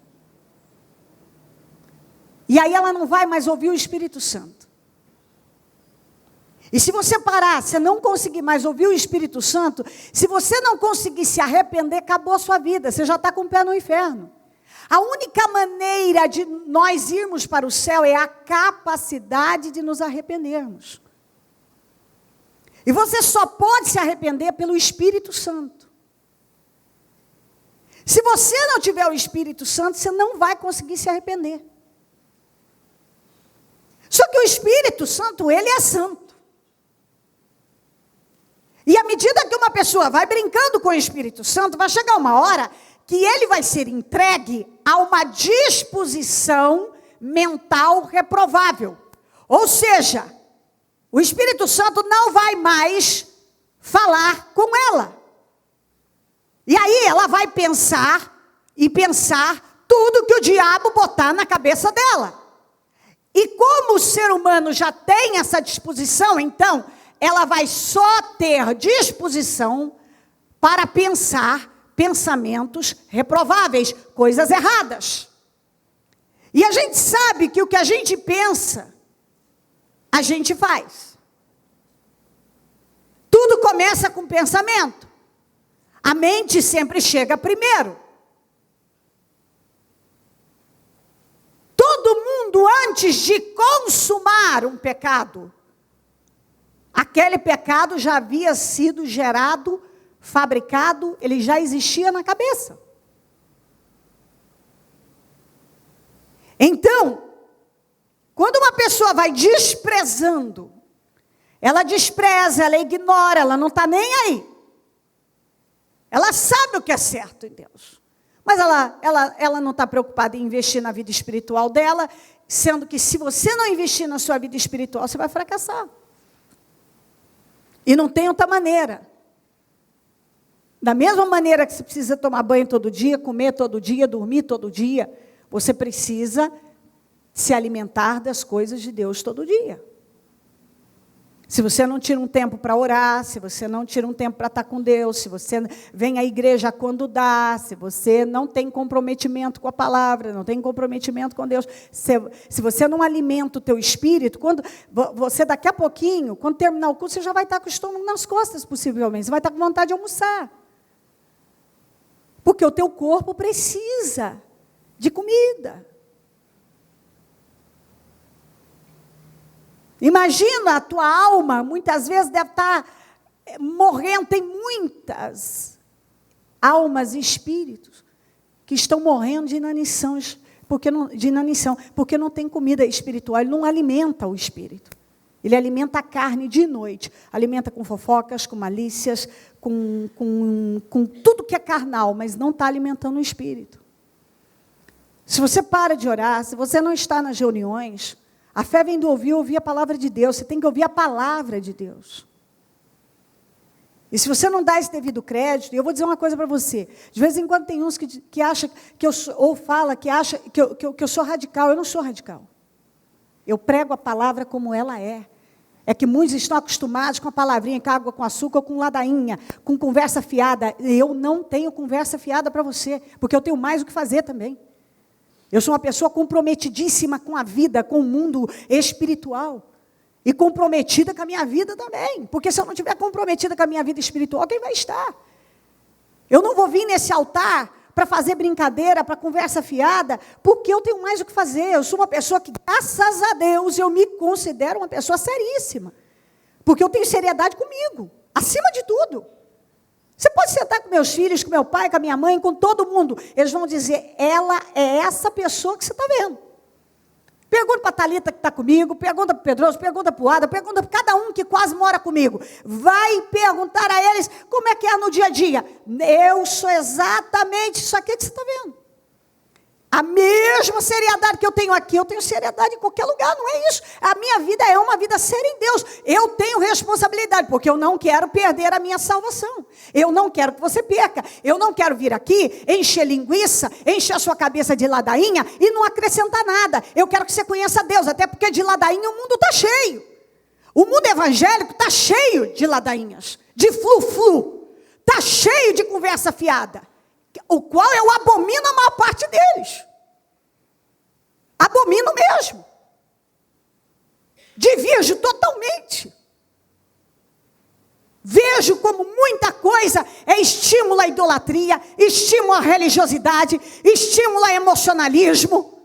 E aí ela não vai mais ouvir o Espírito Santo. E se você parar, se não conseguir mais ouvir o Espírito Santo, se você não conseguir se arrepender, acabou a sua vida, você já está com o pé no inferno. A única maneira de nós irmos para o céu é a capacidade de nos arrependermos. E você só pode se arrepender pelo Espírito Santo. Se você não tiver o Espírito Santo, você não vai conseguir se arrepender. Só que o Espírito Santo, ele é santo. E à medida que uma pessoa vai brincando com o Espírito Santo, vai chegar uma hora que ele vai ser entregue a uma disposição mental reprovável. Ou seja, o Espírito Santo não vai mais falar com ela. E aí ela vai pensar tudo que o diabo botar na cabeça dela. E como o ser humano já tem essa disposição, então, ela vai só ter disposição para pensar pensamentos reprováveis, coisas erradas. E a gente sabe que o que a gente pensa, a gente faz. Tudo começa com pensamento. A mente sempre chega primeiro. Todo mundo, antes de consumar um pecado, aquele pecado já havia sido gerado, fabricado, ele já existia na cabeça. Então, quando uma pessoa vai desprezando, ela despreza, ela ignora, ela não está nem aí. Ela sabe o que é certo em Deus. Mas ela não está preocupada em investir na vida espiritual dela, sendo que se você não investir na sua vida espiritual, você vai fracassar. E não tem outra maneira. Da mesma maneira que você precisa tomar banho todo dia, comer todo dia, dormir todo dia, você precisa se alimentar das coisas de Deus todo dia. Se você não tira um tempo para orar, se você não tira um tempo para estar com Deus, se você vem à igreja quando dá, se você não tem comprometimento com a palavra, não tem comprometimento com Deus, se você não alimenta o teu espírito, quando você daqui a pouquinho, quando terminar o curso, você já vai estar com o estômago nas costas, possivelmente, você vai estar com vontade de almoçar. Porque o teu corpo precisa de comida. Imagina, a tua alma, muitas vezes, deve estar morrendo. Tem muitas almas e espíritos que estão morrendo de inanição, porque não tem comida espiritual. Ele não alimenta o espírito. Ele alimenta a carne de noite. Alimenta com fofocas, com malícias, com tudo que é carnal, mas não está alimentando o espírito. Se você para de orar, se você não está nas reuniões, a fé vem do ouvir a palavra de Deus. Você tem que ouvir a palavra de Deus. E se você não dá esse devido crédito, eu vou dizer uma coisa para você. De vez em quando tem uns que acham que eu sou, ou fala que acha que eu sou radical. Eu não sou radical. Eu prego a palavra como ela é. É que muitos estão acostumados com a palavrinha, com água com açúcar, ou com ladainha, com conversa fiada. Eu não tenho conversa fiada para você, porque eu tenho mais o que fazer também. Eu sou uma pessoa comprometidíssima com a vida, com o mundo espiritual. E comprometida com a minha vida também. Porque se eu não estiver comprometida com a minha vida espiritual, quem vai estar? Eu não vou vir nesse altar para fazer brincadeira, para conversa fiada, porque eu tenho mais o que fazer. Eu sou uma pessoa que, graças a Deus, eu me considero uma pessoa seríssima. Porque eu tenho seriedade comigo, acima de tudo. Você pode sentar com meus filhos, com meu pai, com a minha mãe, com todo mundo. Eles vão dizer, ela é essa pessoa que você está vendo. Pergunta para a Thalita que está comigo, pergunta para o Pedroso, pergunta para o Ada, pergunta para cada um que quase mora comigo. Vai perguntar a eles como é que é no dia a dia. Eu sou exatamente isso aqui que você está vendo. A mesma seriedade que eu tenho aqui, eu tenho seriedade em qualquer lugar, não é isso. A minha vida é uma vida séria em Deus. Eu tenho responsabilidade, porque eu não quero perder a minha salvação. Eu não quero que você perca. Eu não quero vir aqui, encher linguiça, encher a sua cabeça de ladainha e não acrescentar nada. Eu quero que você conheça Deus, até porque de ladainha o mundo está cheio. O mundo evangélico está cheio de ladainhas, de flu-flu. Está cheio de conversa fiada. O qual eu abomino a maior parte deles. Abomino mesmo. Divirjo totalmente. Vejo como muita coisa é estímulo à idolatria, estímulo à religiosidade, estímulo ao emocionalismo.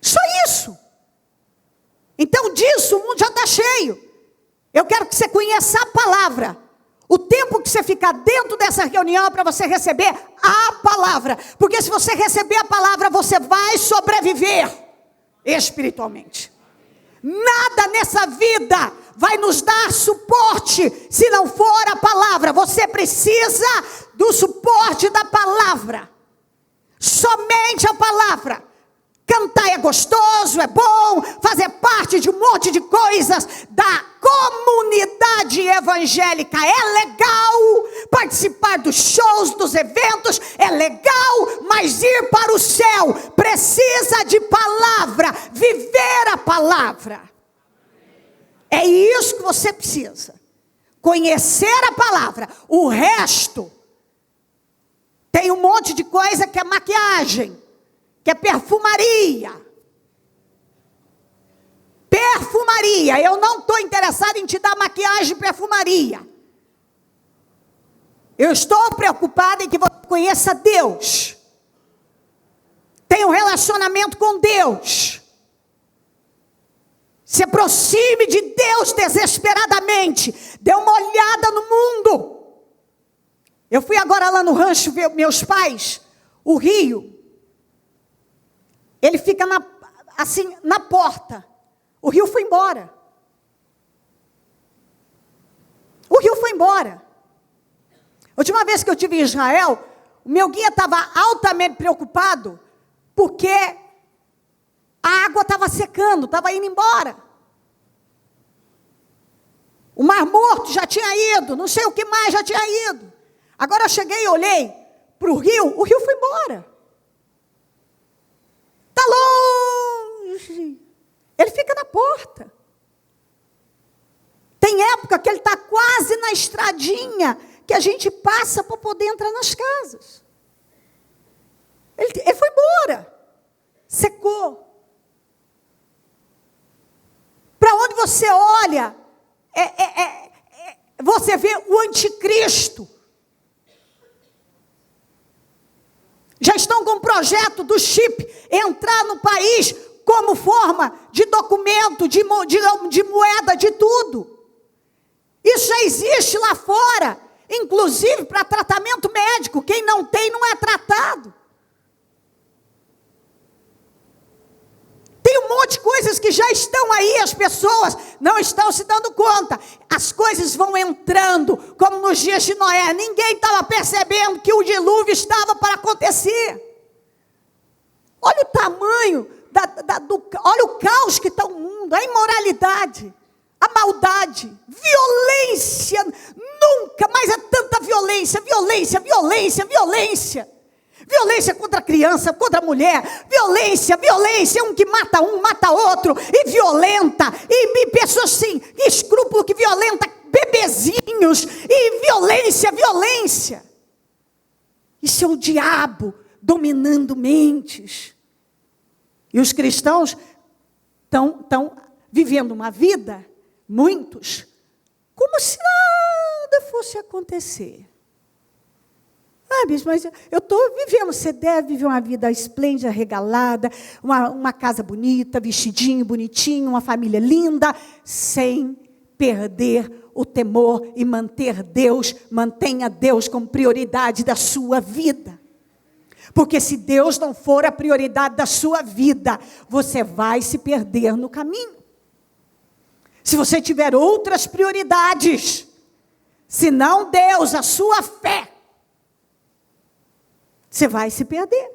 Só isso. Então disso o mundo já está cheio. Eu quero que você conheça a palavra. O tempo que você ficar dentro dessa reunião é para você receber a palavra. Porque se você receber a palavra, você vai sobreviver espiritualmente. Nada nessa vida vai nos dar suporte se não for a palavra. Você precisa do suporte da palavra. Somente a palavra. Cantar é gostoso, é bom, fazer parte de um monte de coisas da comunidade evangélica é legal, participar dos shows, dos eventos é legal, mas ir para o céu precisa de palavra, viver a palavra. É isso que você precisa, conhecer a palavra. O resto, tem um monte de coisa que é maquiagem, que é perfumaria. Perfumaria, eu não estou interessada em te dar maquiagem e perfumaria. Eu estou preocupada em que você conheça Deus. Tenha um relacionamento com Deus. Se aproxime de Deus desesperadamente. Dê uma olhada no mundo. Eu fui agora lá no rancho ver meus pais. O rio, ele fica assim, na porta. O rio foi embora. O rio foi embora. A última vez que eu estive em Israel, o meu guia estava altamente preocupado, porque a água estava secando, estava indo embora. O Mar Morto já tinha ido, não sei o que mais já tinha ido. Agora eu cheguei e olhei para o rio foi embora. Está longe. Ele fica na porta. Tem época que ele está quase na estradinha que a gente passa para poder entrar nas casas. Ele foi embora. Secou. Para onde você olha, você vê o anticristo. Já estão com o projeto do chip entrar no país como forma de documento, de moeda, de tudo. Isso já existe lá fora, inclusive para tratamento médico. Quem não tem, não é tratado. Tem um monte de coisas que já estão aí, as pessoas não estão se dando conta. As coisas vão entrando, como nos dias de Noé. Ninguém estava percebendo que o dilúvio estava para acontecer. Olha o tamanho, olha o caos que está o mundo, a imoralidade, a maldade, violência. Nunca mais é tanta violência, violência, violência, violência. Violência contra a criança, contra a mulher, violência, um que mata outro, e violenta, e pessoas assim, escrúpulo que violenta bebezinhos, e violência. Isso é o diabo dominando mentes. E os cristãos estão vivendo uma vida, muitos, como se nada fosse acontecer. Bispo, mas eu estou vivendo. Você deve viver uma vida esplêndida, regalada, uma casa bonita, vestidinho, bonitinho, uma família linda, sem perder o temor e mantenha Deus como prioridade da sua vida. Porque se Deus não for a prioridade da sua vida, você vai se perder no caminho. Se você tiver outras prioridades, se não Deus, a sua fé, você vai se perder.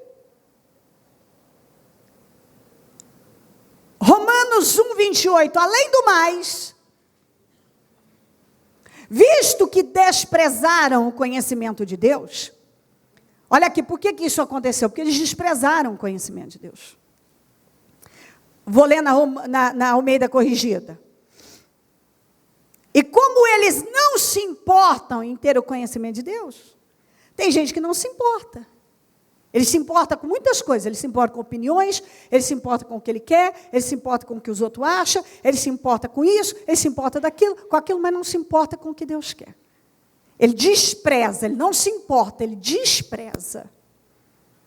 Romanos 1:28, além do mais, visto que desprezaram o conhecimento de Deus, olha aqui, por que isso aconteceu? Porque eles desprezaram o conhecimento de Deus. Vou ler na Almeida Corrigida. E como eles não se importam em ter o conhecimento de Deus, tem gente que não se importa. Ele se importa com muitas coisas, ele se importa com opiniões, ele se importa com o que ele quer, ele se importa com o que os outros acham, ele se importa com isso, ele se importa com aquilo, mas não se importa com o que Deus quer. Ele despreza, ele não se importa, ele despreza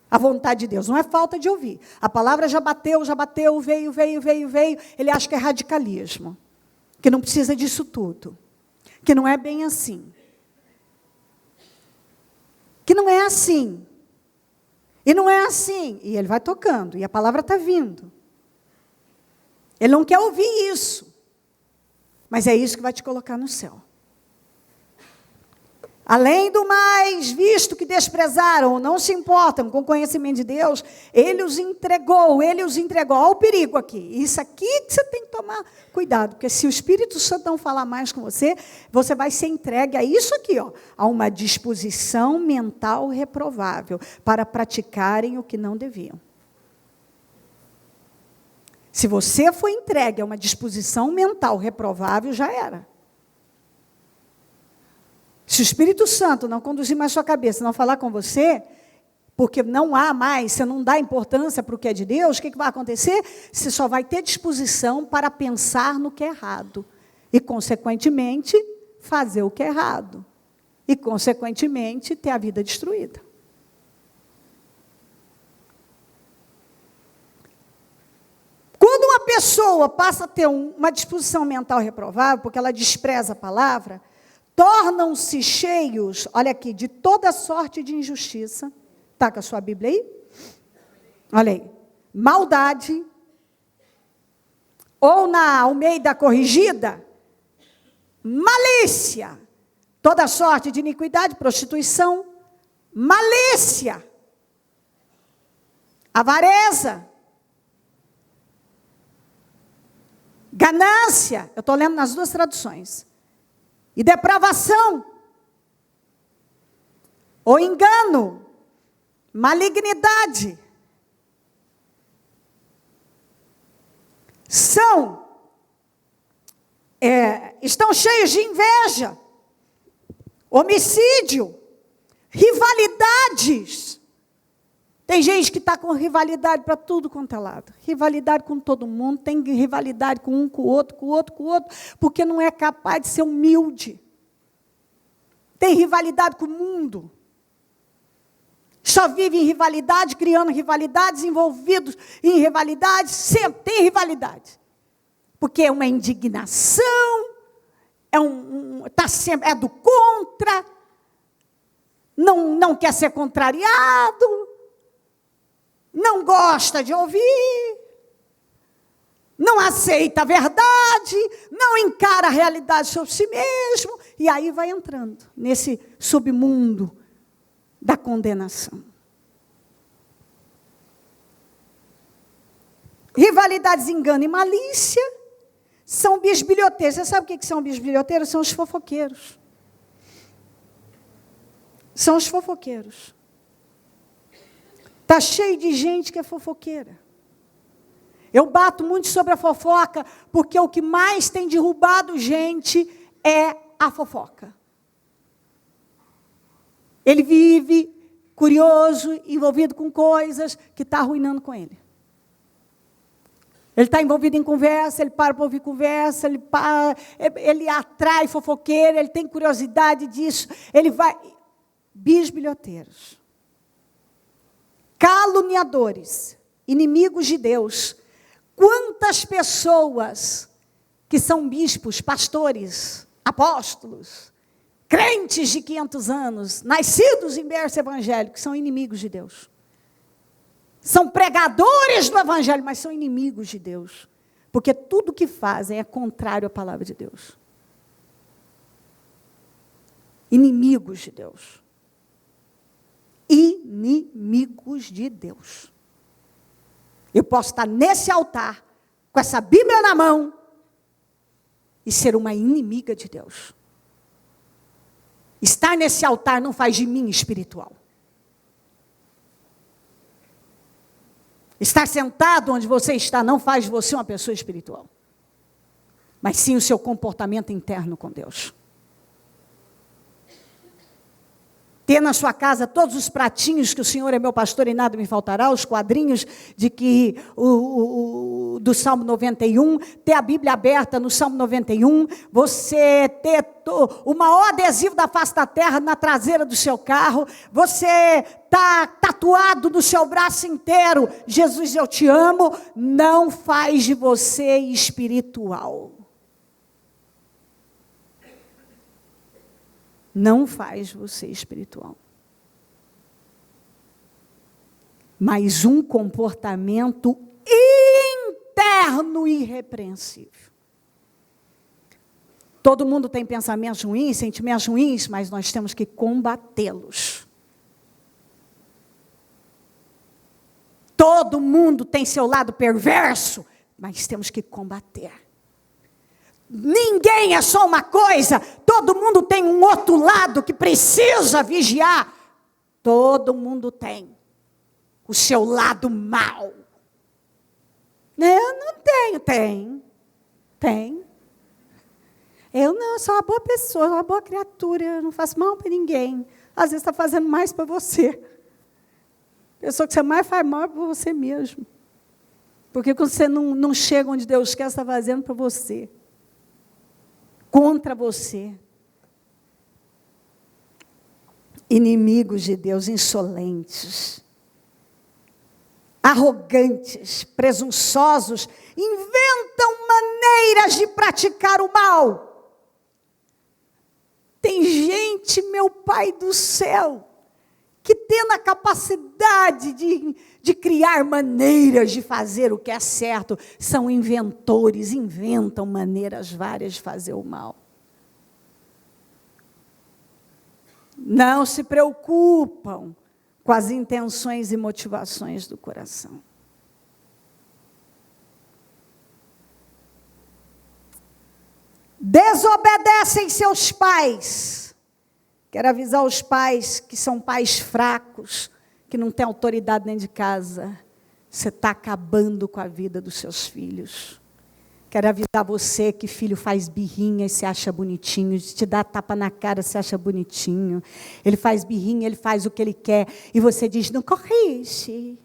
a vontade de Deus. Não é falta de ouvir. A palavra já bateu, veio, ele acha que é radicalismo, que não precisa disso tudo, que não é bem assim. Que não é assim. E não é assim. E ele vai tocando. E a palavra está vindo. Ele não quer ouvir isso. Mas é isso que vai te colocar no céu. Além do mais, visto que desprezaram ou não se importam com o conhecimento de Deus, Ele os entregou. Olha o perigo aqui. Isso aqui que você tem que tomar cuidado, porque se o Espírito Santo não falar mais com você, você vai ser entregue a isso aqui, ó, a uma disposição mental reprovável, para praticarem o que não deviam. Se você for entregue a uma disposição mental reprovável, já era. Se o Espírito Santo não conduzir mais sua cabeça, não falar com você, porque não há mais, você não dá importância para o que é de Deus, o que vai acontecer? Você só vai ter disposição para pensar no que é errado. E, consequentemente, fazer o que é errado. E, consequentemente, ter a vida destruída. Quando uma pessoa passa a ter uma disposição mental reprovável, porque ela despreza a palavra, tornam-se cheios, olha aqui, de toda sorte de injustiça. Está com a sua Bíblia aí? Olha aí. Maldade. Ou na Almeida corrigida, malícia. Toda sorte de iniquidade, prostituição, malícia. Avareza. Ganância. Eu estou lendo nas duas traduções. E depravação, ou engano, malignidade, estão cheios de inveja, homicídio, rivalidades. Tem gente que está com rivalidade para tudo quanto é lado. Rivalidade com todo mundo, tem rivalidade com um, com o outro, porque não é capaz de ser humilde. Tem rivalidade com o mundo. Só vive em rivalidade, criando rivalidades, envolvidos em rivalidades, sempre tem rivalidade. Porque é uma indignação, é do contra, não quer ser contrariado, não gosta de ouvir, não aceita a verdade, não encara a realidade sobre si mesmo, e aí vai entrando nesse submundo da condenação. Rivalidades, engano e malícia são bisbilhoteiros. Você sabe o que são bisbilhoteiros? São os fofoqueiros. São os fofoqueiros. Está cheio de gente que é fofoqueira. Eu bato muito sobre a fofoca, porque o que mais tem derrubado gente é a fofoca. Ele vive curioso, envolvido com coisas que estão arruinando com ele. Ele está envolvido em conversa, ele para ouvir conversa, ele atrai fofoqueiro, ele tem curiosidade disso, ele vai... Bisbilhoteiros. Caluniadores, inimigos de Deus. Quantas pessoas que são bispos, pastores, apóstolos, crentes de 500 anos, nascidos em berço evangélico, são inimigos de Deus. São pregadores do evangelho, mas são inimigos de Deus. Porque tudo que fazem é contrário à palavra de Deus. Inimigos de Deus. Inimigos de Deus. Eu posso estar nesse altar, com essa Bíblia na mão, e ser uma inimiga de Deus. Estar nesse altar não faz de mim espiritual. Estar sentado onde você está não faz de você uma pessoa espiritual. Mas sim o seu comportamento interno com Deus. Ter na sua casa todos os pratinhos que o Senhor é meu pastor e nada me faltará, os quadrinhos de que do Salmo 91, ter a Bíblia aberta no Salmo 91, você ter o maior adesivo da face da terra na traseira do seu carro, você tá tatuado no seu braço inteiro, Jesus, eu te amo, não faz de você espiritual. Não faz você espiritual. Mas um comportamento eterno e irrepreensível. Todo mundo tem pensamentos ruins, sentimentos ruins, mas nós temos que combatê-los. Todo mundo tem seu lado perverso, mas temos que combater. Ninguém é só uma coisa, todo mundo tem um outro lado que precisa vigiar. Todo mundo tem o seu lado mau. Eu não tenho, tem. Eu não, sou uma boa pessoa, uma boa criatura, eu não faço mal para ninguém. Às vezes está fazendo mais para você. A pessoa que você mais faz mal é para você mesmo. Porque quando você não chega onde Deus quer, você está fazendo para você. Contra você. Inimigos de Deus, insolentes, arrogantes, presunçosos, inventam maneiras de praticar o mal. Tem gente, meu Pai do céu, que tendo a capacidade de criar maneiras de fazer o que é certo, são inventores, inventam maneiras várias de fazer o mal. Não se preocupam com as intenções e motivações do coração. Desobedecem seus pais. Quero avisar os pais que são pais fracos, que não têm autoridade dentro de casa. Você está acabando com a vida dos seus filhos. Quero avisar você que filho faz birrinha e se acha bonitinho, te dá tapa na cara, se acha bonitinho. Ele faz birrinha, ele faz o que ele quer. E você diz, não corrige.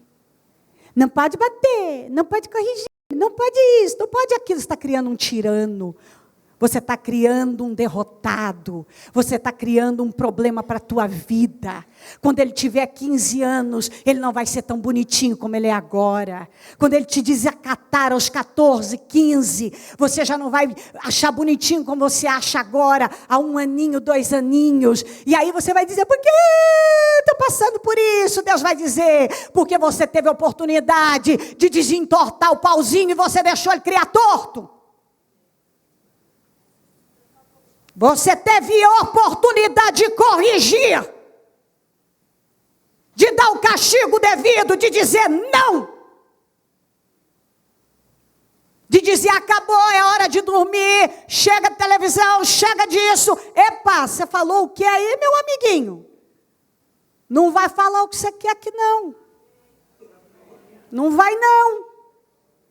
Não pode bater, não pode corrigir, não pode isso, não pode aquilo. Você está criando um tirano. Você está criando um derrotado. Você está criando um problema para a tua vida. Quando ele tiver 15 anos, ele não vai ser tão bonitinho como ele é agora. Quando ele te desacatar aos 14, 15, você já não vai achar bonitinho como você acha agora, há 1 aninho, 2 aninhos. E aí você vai dizer, por que estou passando por isso? Deus vai dizer, porque você teve a oportunidade de desentortar o pauzinho e você deixou ele criar torto. Você teve a oportunidade de corrigir, de dar o castigo devido, de dizer não, de dizer acabou, é hora de dormir, chega de televisão, chega disso. Epa, você falou o que aí, meu amiguinho? Não vai falar o que você quer aqui não. Não vai não.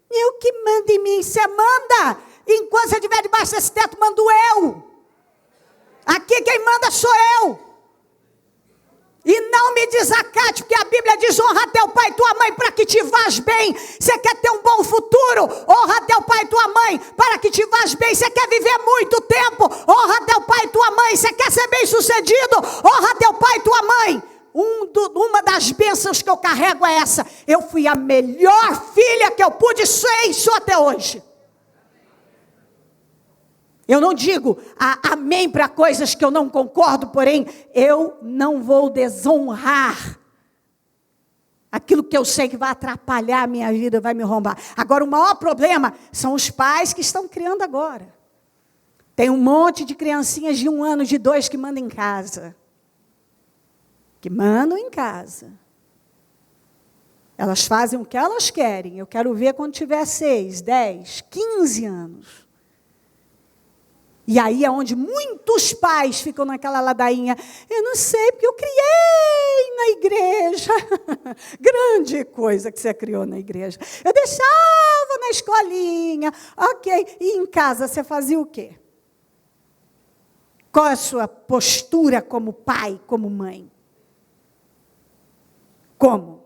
Eu que mando em mim, você manda. Enquanto você estiver debaixo desse teto, mando eu. Aqui quem manda sou eu. E não me desacate, porque a Bíblia diz, honra teu pai e tua mãe para que te vás bem. Você quer ter um bom futuro? Honra teu pai e tua mãe para que te vás bem. Você quer viver muito tempo? Honra teu pai e tua mãe. Você quer ser bem sucedido? Honra teu pai e tua mãe. Uma das bênçãos que eu carrego é essa. Eu fui a melhor filha que eu pude ser e sou até hoje. Eu não digo amém para coisas que eu não concordo, porém, eu não vou desonrar aquilo que eu sei que vai atrapalhar a minha vida, vai me roubar. Agora, o maior problema são os pais que estão criando agora. Tem um monte de criancinhas de 1 ano, de 2, que mandam em casa. Que mandam em casa. Elas fazem o que elas querem. Eu quero ver quando tiver 6, 10, 15 anos. E aí é onde muitos pais ficam naquela ladainha. Eu não sei, porque eu criei na igreja. Grande coisa que você criou na igreja. Eu deixava na escolinha. Ok. E em casa você fazia o quê? Qual é a sua postura como pai, como mãe? Como?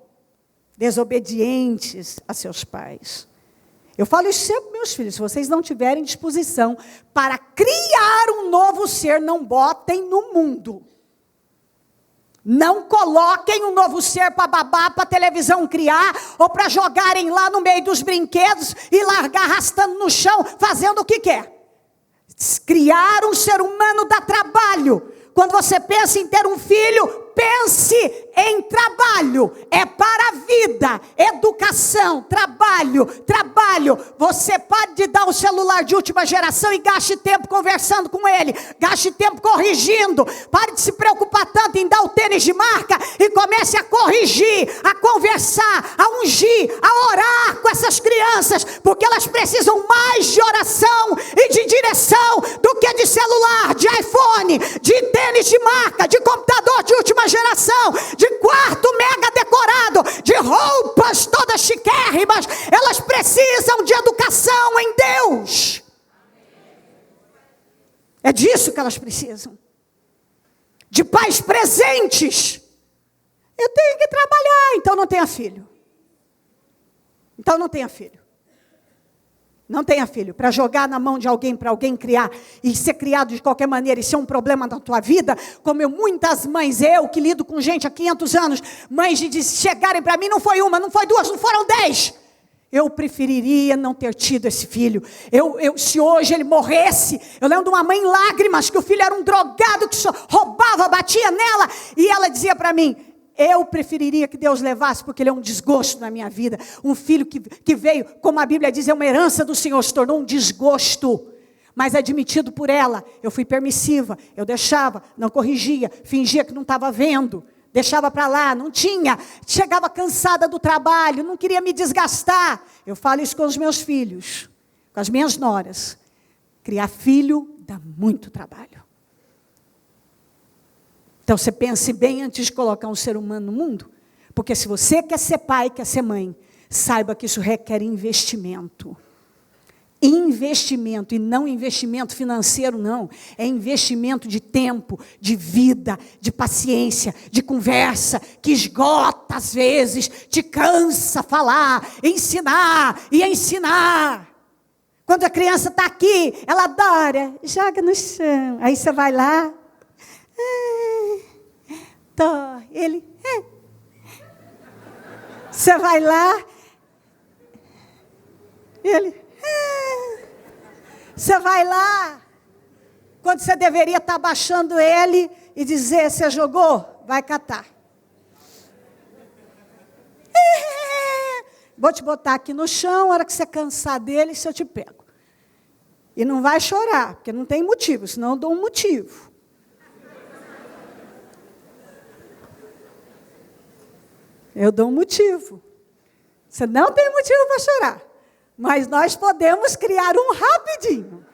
Desobedientes a seus pais. Eu falo isso sempre para meus filhos, se vocês não tiverem disposição para criar um novo ser, não botem no mundo. Não coloquem um novo ser para babar, para a televisão criar, ou para jogarem lá no meio dos brinquedos e largar arrastando no chão, fazendo o que quer. Criar um ser humano dá trabalho. Quando você pensa em ter um filho, pense em trabalho, é para a vida, educação, trabalho. Você pode dar um celular de última geração e gaste tempo conversando com ele, gaste tempo corrigindo. Pare de se preocupar tanto em dar o tênis de marca e comece a corrigir, a conversar, a ungir, a orar com essas crianças, porque elas precisam mais de oração e de direção do que de celular, de iPhone, de tênis de marca, de computador de última geração, de quarto mega decorado, de roupas todas chiquérrimas. Elas precisam de educação em Deus. É disso que elas precisam. De pais presentes. Eu tenho que trabalhar, então não tenha filho. Então não tenha filho. Não tenha filho, para jogar na mão de alguém, para alguém criar, e ser criado de qualquer maneira, e ser um problema na tua vida, como muitas mães, eu que lido com gente há 500 anos, mães de chegarem para mim, não foi uma, não foi duas, não foram 10. Eu preferiria não ter tido esse filho. Se hoje ele morresse, eu lembro de uma mãe em lágrimas, que o filho era um drogado, que só roubava, batia nela, e ela dizia para mim, eu preferiria que Deus levasse, porque ele é um desgosto na minha vida. Um filho que veio, como a Bíblia diz, é uma herança do Senhor, se tornou um desgosto. Mas admitido por ela, eu fui permissiva, eu deixava, não corrigia, fingia que não estava vendo, deixava para lá, não tinha, chegava cansada do trabalho, não queria me desgastar. Eu falo isso com os meus filhos, com as minhas noras. Criar filho dá muito trabalho. Então, você pense bem antes de colocar um ser humano no mundo. Porque se você quer ser pai, quer ser mãe, saiba que isso requer investimento. Investimento, e não investimento financeiro, não. É investimento de tempo, de vida, de paciência, de conversa, que esgota às vezes, te cansa falar, ensinar e ensinar. Quando a criança está aqui, ela adora, joga no chão. Aí você vai lá... ele, você vai lá, ele, você vai lá, quando você deveria estar abaixando ele e dizer, você jogou? Vai catar. Vou te botar aqui no chão, a hora que você cansar dele, se eu te pego. E não vai chorar, porque não tem motivo, senão eu dou um motivo. Eu dou um motivo. Você não tem motivo para chorar. Mas nós podemos criar um rapidinho.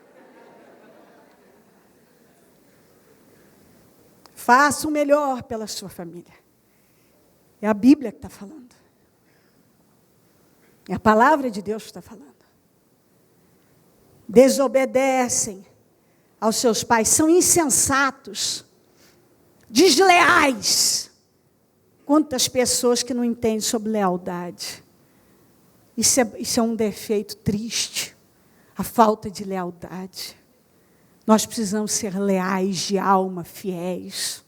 Faça o melhor pela sua família. É a Bíblia que está falando. É a palavra de Deus que está falando. Desobedecem aos seus pais, são insensatos, desleais. Quantas pessoas que não entendem sobre lealdade. Isso é um defeito triste. A falta de lealdade. Nós precisamos ser leais de alma, fiéis.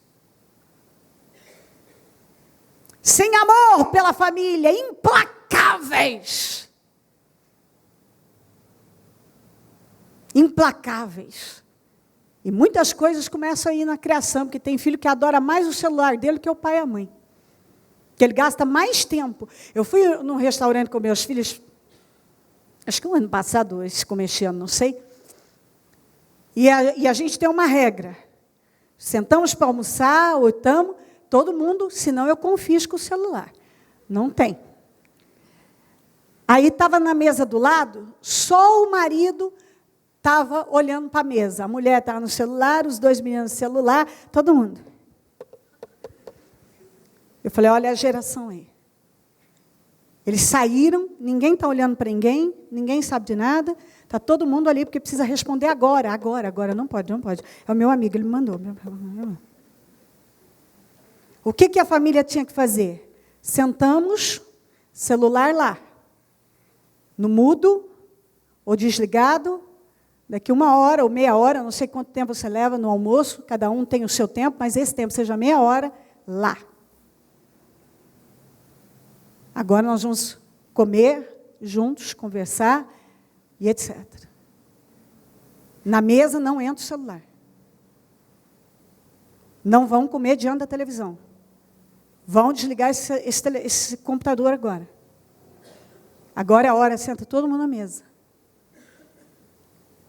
Sem amor pela família, implacáveis. Implacáveis. E muitas coisas começam aí na criação, porque tem filho que adora mais o celular dele que o pai e a mãe. Que ele gasta mais tempo. Eu fui num restaurante com meus filhos, acho que um ano passado, esse começo ano, não sei. E a gente tem uma regra. Sentamos para almoçar, ou estamos, todo mundo, senão eu confisco o celular. Não tem. Aí estava na mesa do lado, só o marido estava olhando para a mesa. A mulher estava no celular, os 2 meninos no celular, todo mundo. Eu falei, olha a geração aí. Eles saíram, ninguém está olhando para ninguém, ninguém sabe de nada, está todo mundo ali porque precisa responder agora, não pode. É o meu amigo, ele me mandou. O que a família tinha que fazer? Sentamos, celular lá, no mudo, ou desligado, daqui 1 hora ou meia hora, não sei quanto tempo você leva no almoço, cada um tem o seu tempo, mas esse tempo seja meia hora, lá. Agora nós vamos comer juntos, conversar e etc. Na mesa não entra o celular. Não vão comer diante da televisão. Vão desligar esse computador agora. Agora é a hora, senta todo mundo na mesa.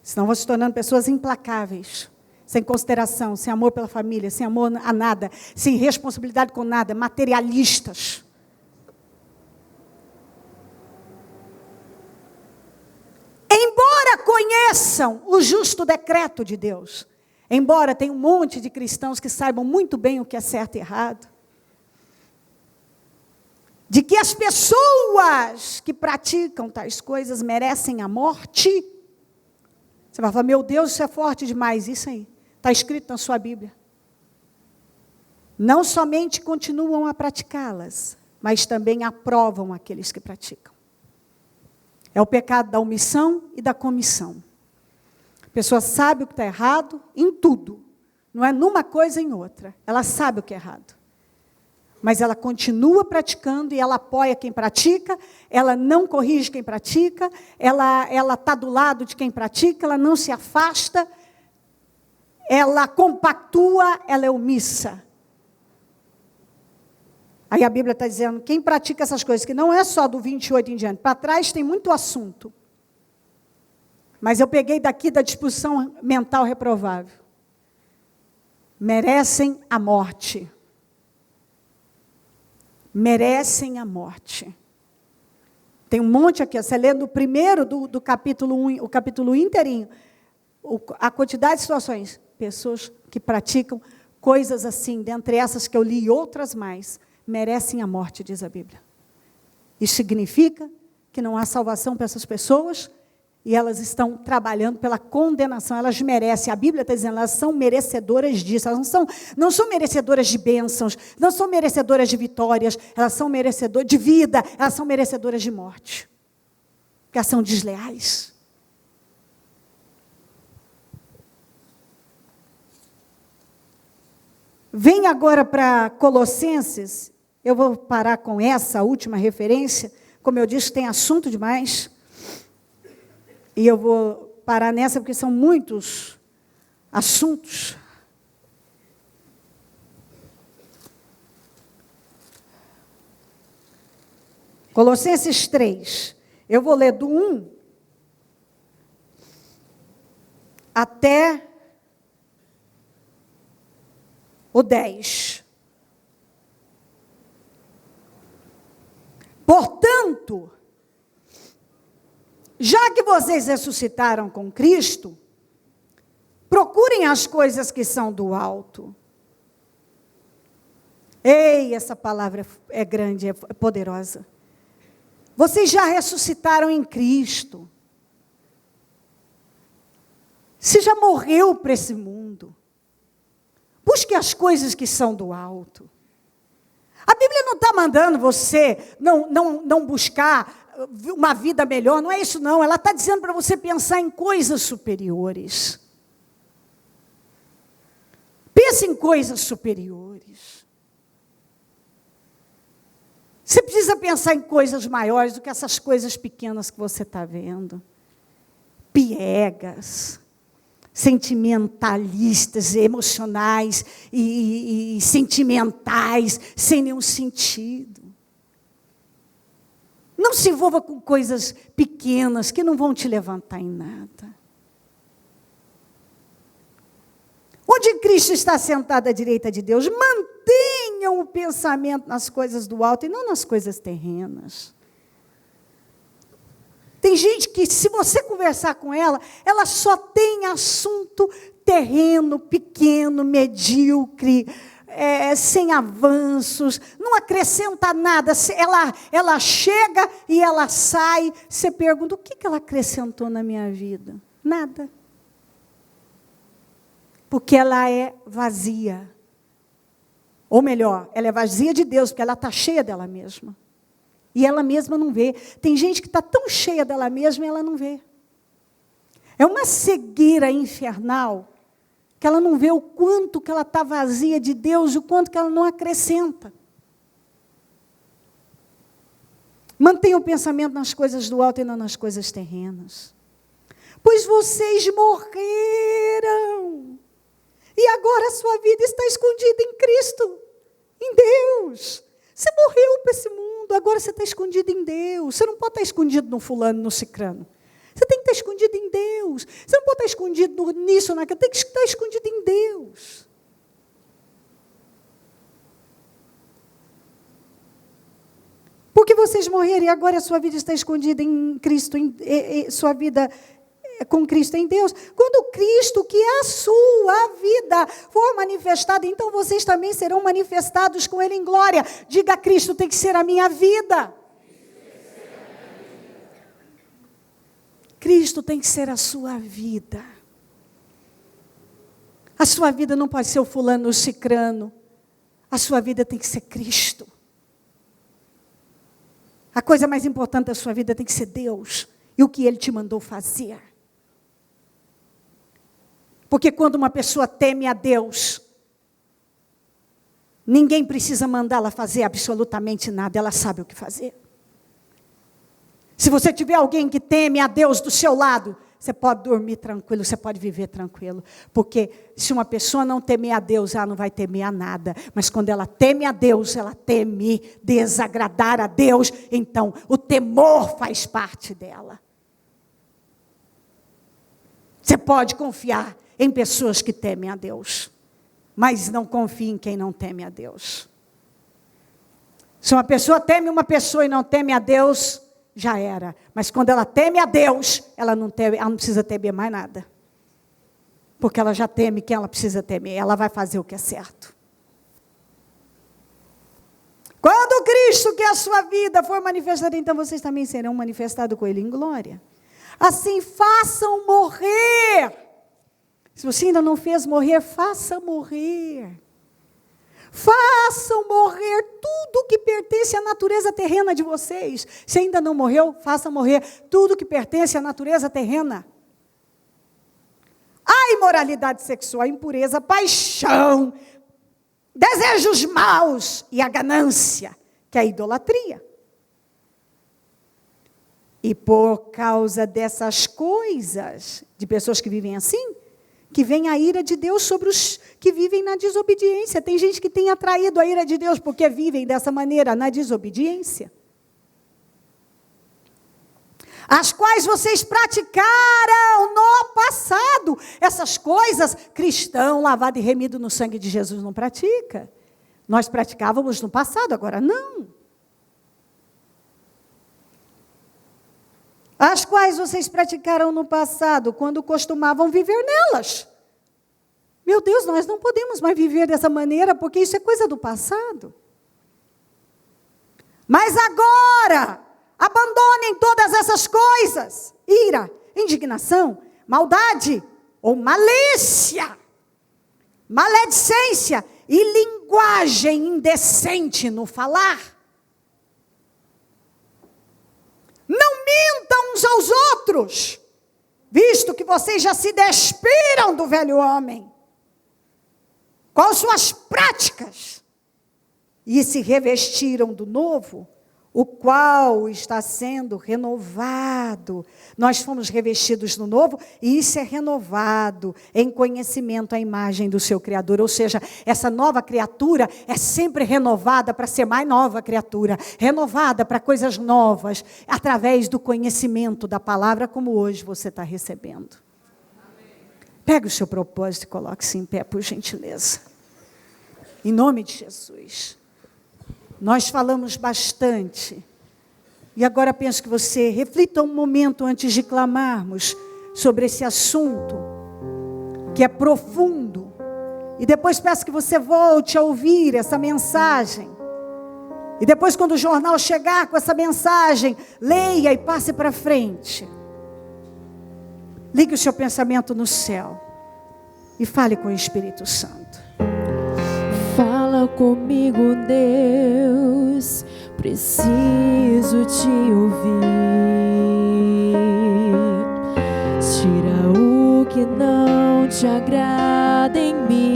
Senão vão se tornando pessoas implacáveis, sem consideração, sem amor pela família, sem amor a nada, sem responsabilidade com nada, materialistas. Embora conheçam o justo decreto de Deus, embora tenha um monte de cristãos que saibam muito bem o que é certo e errado, de que as pessoas que praticam tais coisas merecem a morte. Você vai falar, meu Deus, isso é forte demais. Isso aí, está escrito na sua Bíblia. Não somente continuam a praticá-las, mas também aprovam aqueles que praticam. É o pecado da omissão e da comissão. A pessoa sabe o que está errado em tudo. Não é numa coisa em outra. Ela sabe o que é errado. Mas ela continua praticando e ela apoia quem pratica, ela não corrige quem pratica, ela está do lado de quem pratica, ela não se afasta, ela compactua, ela é omissa. Aí a Bíblia está dizendo, quem pratica essas coisas, que não é só do 28 em diante, para trás tem muito assunto. Mas eu peguei daqui da disposição mental reprovável. Merecem a morte. Merecem a morte. Tem um monte aqui, você lê no primeiro do capítulo 1, o capítulo inteirinho, a quantidade de situações, pessoas que praticam coisas assim, dentre essas que eu li e outras mais, merecem a morte, diz a Bíblia. Isso significa que não há salvação para essas pessoas e elas estão trabalhando pela condenação, elas merecem, a Bíblia está dizendo, elas são merecedoras disso, elas não são merecedoras de bênçãos, não são merecedoras de vitórias, elas são merecedoras de vida, elas são merecedoras de morte, porque elas são desleais. Vem agora para Colossenses, eu vou parar com essa última referência, como eu disse, tem assunto demais, e eu vou parar nessa porque são muitos assuntos. Colossenses 3, eu vou ler do 1 até o 10. Portanto, já que vocês ressuscitaram com Cristo, procurem as coisas que são do alto. Ei, essa palavra é grande, é poderosa. Vocês já ressuscitaram em Cristo. Você já morreu para esse mundo. Busque as coisas que são do alto. A Bíblia não está mandando você não buscar uma vida melhor, não é isso não. Ela está dizendo para você pensar em coisas superiores. Pense em coisas superiores. Você precisa pensar em coisas maiores do que essas coisas pequenas que você está vendo. Piegas, sentimentalistas, emocionais e sentimentais, sem nenhum sentido. Não se envolva com coisas pequenas que não vão te levantar em nada. Onde Cristo está sentado à direita de Deus, mantenham o pensamento nas coisas do alto e não nas coisas terrenas. Tem gente que, se você conversar com ela, ela só tem assunto terreno, pequeno, medíocre, sem avanços, não acrescenta nada. Ela chega e ela sai, você pergunta, o que ela acrescentou na minha vida? Nada. Porque ela é vazia. Ou melhor, ela é vazia de Deus, porque ela está cheia dela mesma. E ela mesma não vê. Tem gente que está tão cheia dela mesma e ela não vê. É uma cegueira infernal, que ela não vê o quanto que ela está vazia de Deus, o quanto que ela não acrescenta. Mantenha o pensamento nas coisas do alto e não nas coisas terrenas. Pois vocês morreram. E agora a sua vida está escondida em Cristo. Em Deus. Você morreu para esse mundo, agora você está escondido em Deus. Você não pode estar escondido no fulano, no cicrano. Você tem que estar escondido em Deus. Você não pode estar escondido nisso, naquilo. Tem que estar escondido em Deus. Porque vocês morreram e agora a sua vida está escondida em Cristo, sua vida com Cristo em Deus. Quando Cristo, que é a sua vida, for manifestado, então vocês também serão manifestados com Ele em glória. Diga: Cristo tem que ser a minha vida. Cristo tem que ser a sua vida. A sua vida não pode ser o fulano, o cicrano. A sua vida tem que ser Cristo. A coisa mais importante da sua vida tem que ser Deus e o que Ele te mandou fazer. Porque quando uma pessoa teme a Deus, ninguém precisa mandá-la fazer absolutamente nada, ela sabe o que fazer. Se você tiver alguém que teme a Deus do seu lado, você pode dormir tranquilo, você pode viver tranquilo. Porque se uma pessoa não temer a Deus, ela não vai temer a nada. Mas quando ela teme a Deus, ela teme desagradar a Deus. Então, o temor faz parte dela. Você pode confiar em pessoas que temem a Deus. Mas não confie em quem não teme a Deus. Se uma pessoa teme uma pessoa e não teme a Deus, já era. Mas quando ela teme a Deus, ela não precisa temer mais nada. Porque ela já teme quem ela precisa temer. Ela vai fazer o que é certo. Quando Cristo, que é a sua vida, for manifestado, então vocês também serão manifestados com Ele em glória. Assim, façam morrer. Se você ainda não fez morrer, faça morrer. Façam morrer tudo que pertence à natureza terrena de vocês. Se ainda não morreu, faça morrer tudo que pertence à natureza terrena. A imoralidade sexual, a impureza, a paixão, desejos maus e a ganância, que é a idolatria. E por causa dessas coisas, de pessoas que vivem assim, que vem a ira de Deus sobre os que vivem na desobediência. Tem gente que tem atraído a ira de Deus porque vivem dessa maneira, na desobediência. As quais vocês praticaram no passado. Essas coisas, cristão, lavado e remido no sangue de Jesus, não pratica. Nós praticávamos no passado, agora não. As quais vocês praticaram no passado, quando costumavam viver nelas. Meu Deus, nós não podemos mais viver dessa maneira, porque isso é coisa do passado. Mas agora, abandonem todas essas coisas: ira, indignação, maldade ou malícia, maledicência e linguagem indecente no falar. Não mintam uns aos outros, visto que vocês já se despiram do velho homem, com suas práticas, e se revestiram do novo, o qual está sendo renovado. Nós fomos revestidos no novo, e isso é renovado em conhecimento à imagem do seu Criador. Ou seja, essa nova criatura é sempre renovada para ser mais nova criatura, renovada para coisas novas, através do conhecimento da palavra, como hoje você está recebendo. Pegue o seu propósito e coloque-se em pé, por gentileza. Em nome de Jesus. Nós falamos bastante, e agora penso que você reflita um momento antes de clamarmos sobre esse assunto, que é profundo, e depois peço que você volte a ouvir essa mensagem, e depois quando o jornal chegar com essa mensagem, leia e passe para frente. Ligue o seu pensamento no céu, e fale com o Espírito Santo. Fala comigo, Deus, preciso te ouvir. Tira o que não te agrada em mim.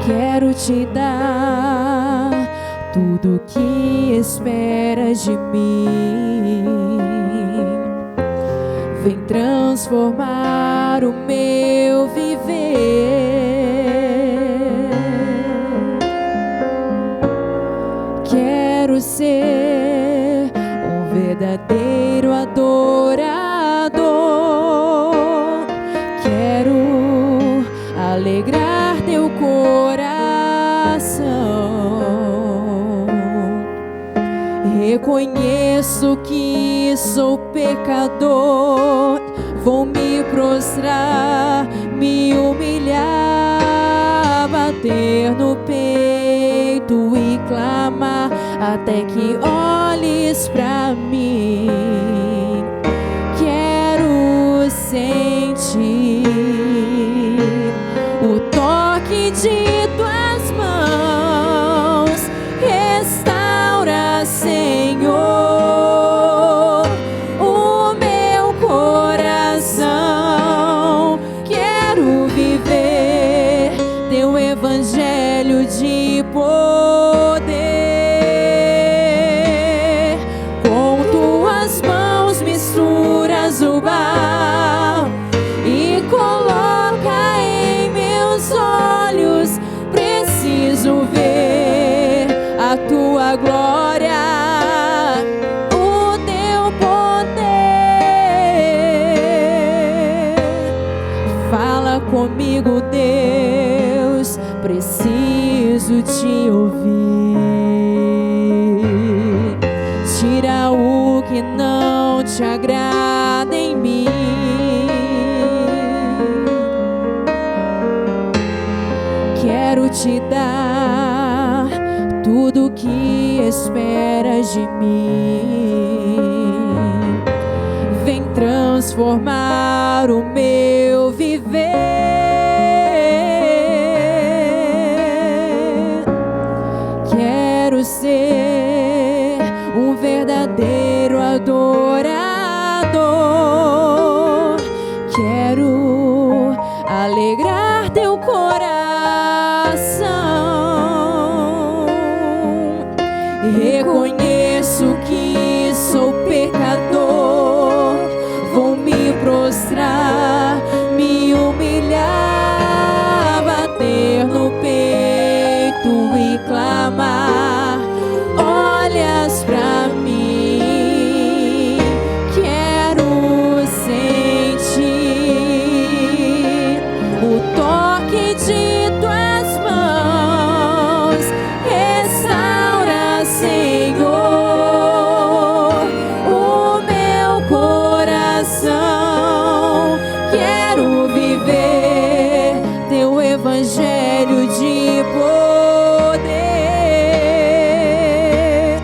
Quero te dar tudo que esperas de mim. Vem transformar o meu meu viver. Quero ser um verdadeiro adorador. Quero alegrar teu coração. Reconheço que sou pecador. Vou me prostrar, me humilhar, bater no peito e clamar até que olhes pra mim. Quero sentir o toque de tuas mãos. Restaura, Senhor, o meu coração. Quero viver teu evangelho de poder. Com tuas mãos misturas o barro e coloca em meus olhos. Preciso ver a tua glória, o teu poder. Fala comigo, Deus, preciso te ouvir. Tira o que não te agrada em mim. Quero te dar tudo que esperas de mim. Vem transformar o meu viver. Quero ser um verdadeiro adorador. Quero alegrar teu coração. Reconheço que sou pecador. Vou me prostrar, me humilhar, bater no peito e clamar. Olhas pra mim, quero sentir o toque de tuas mãos. Restaura, Senhor, o meu coração. Quero viver teu evangelho de poder.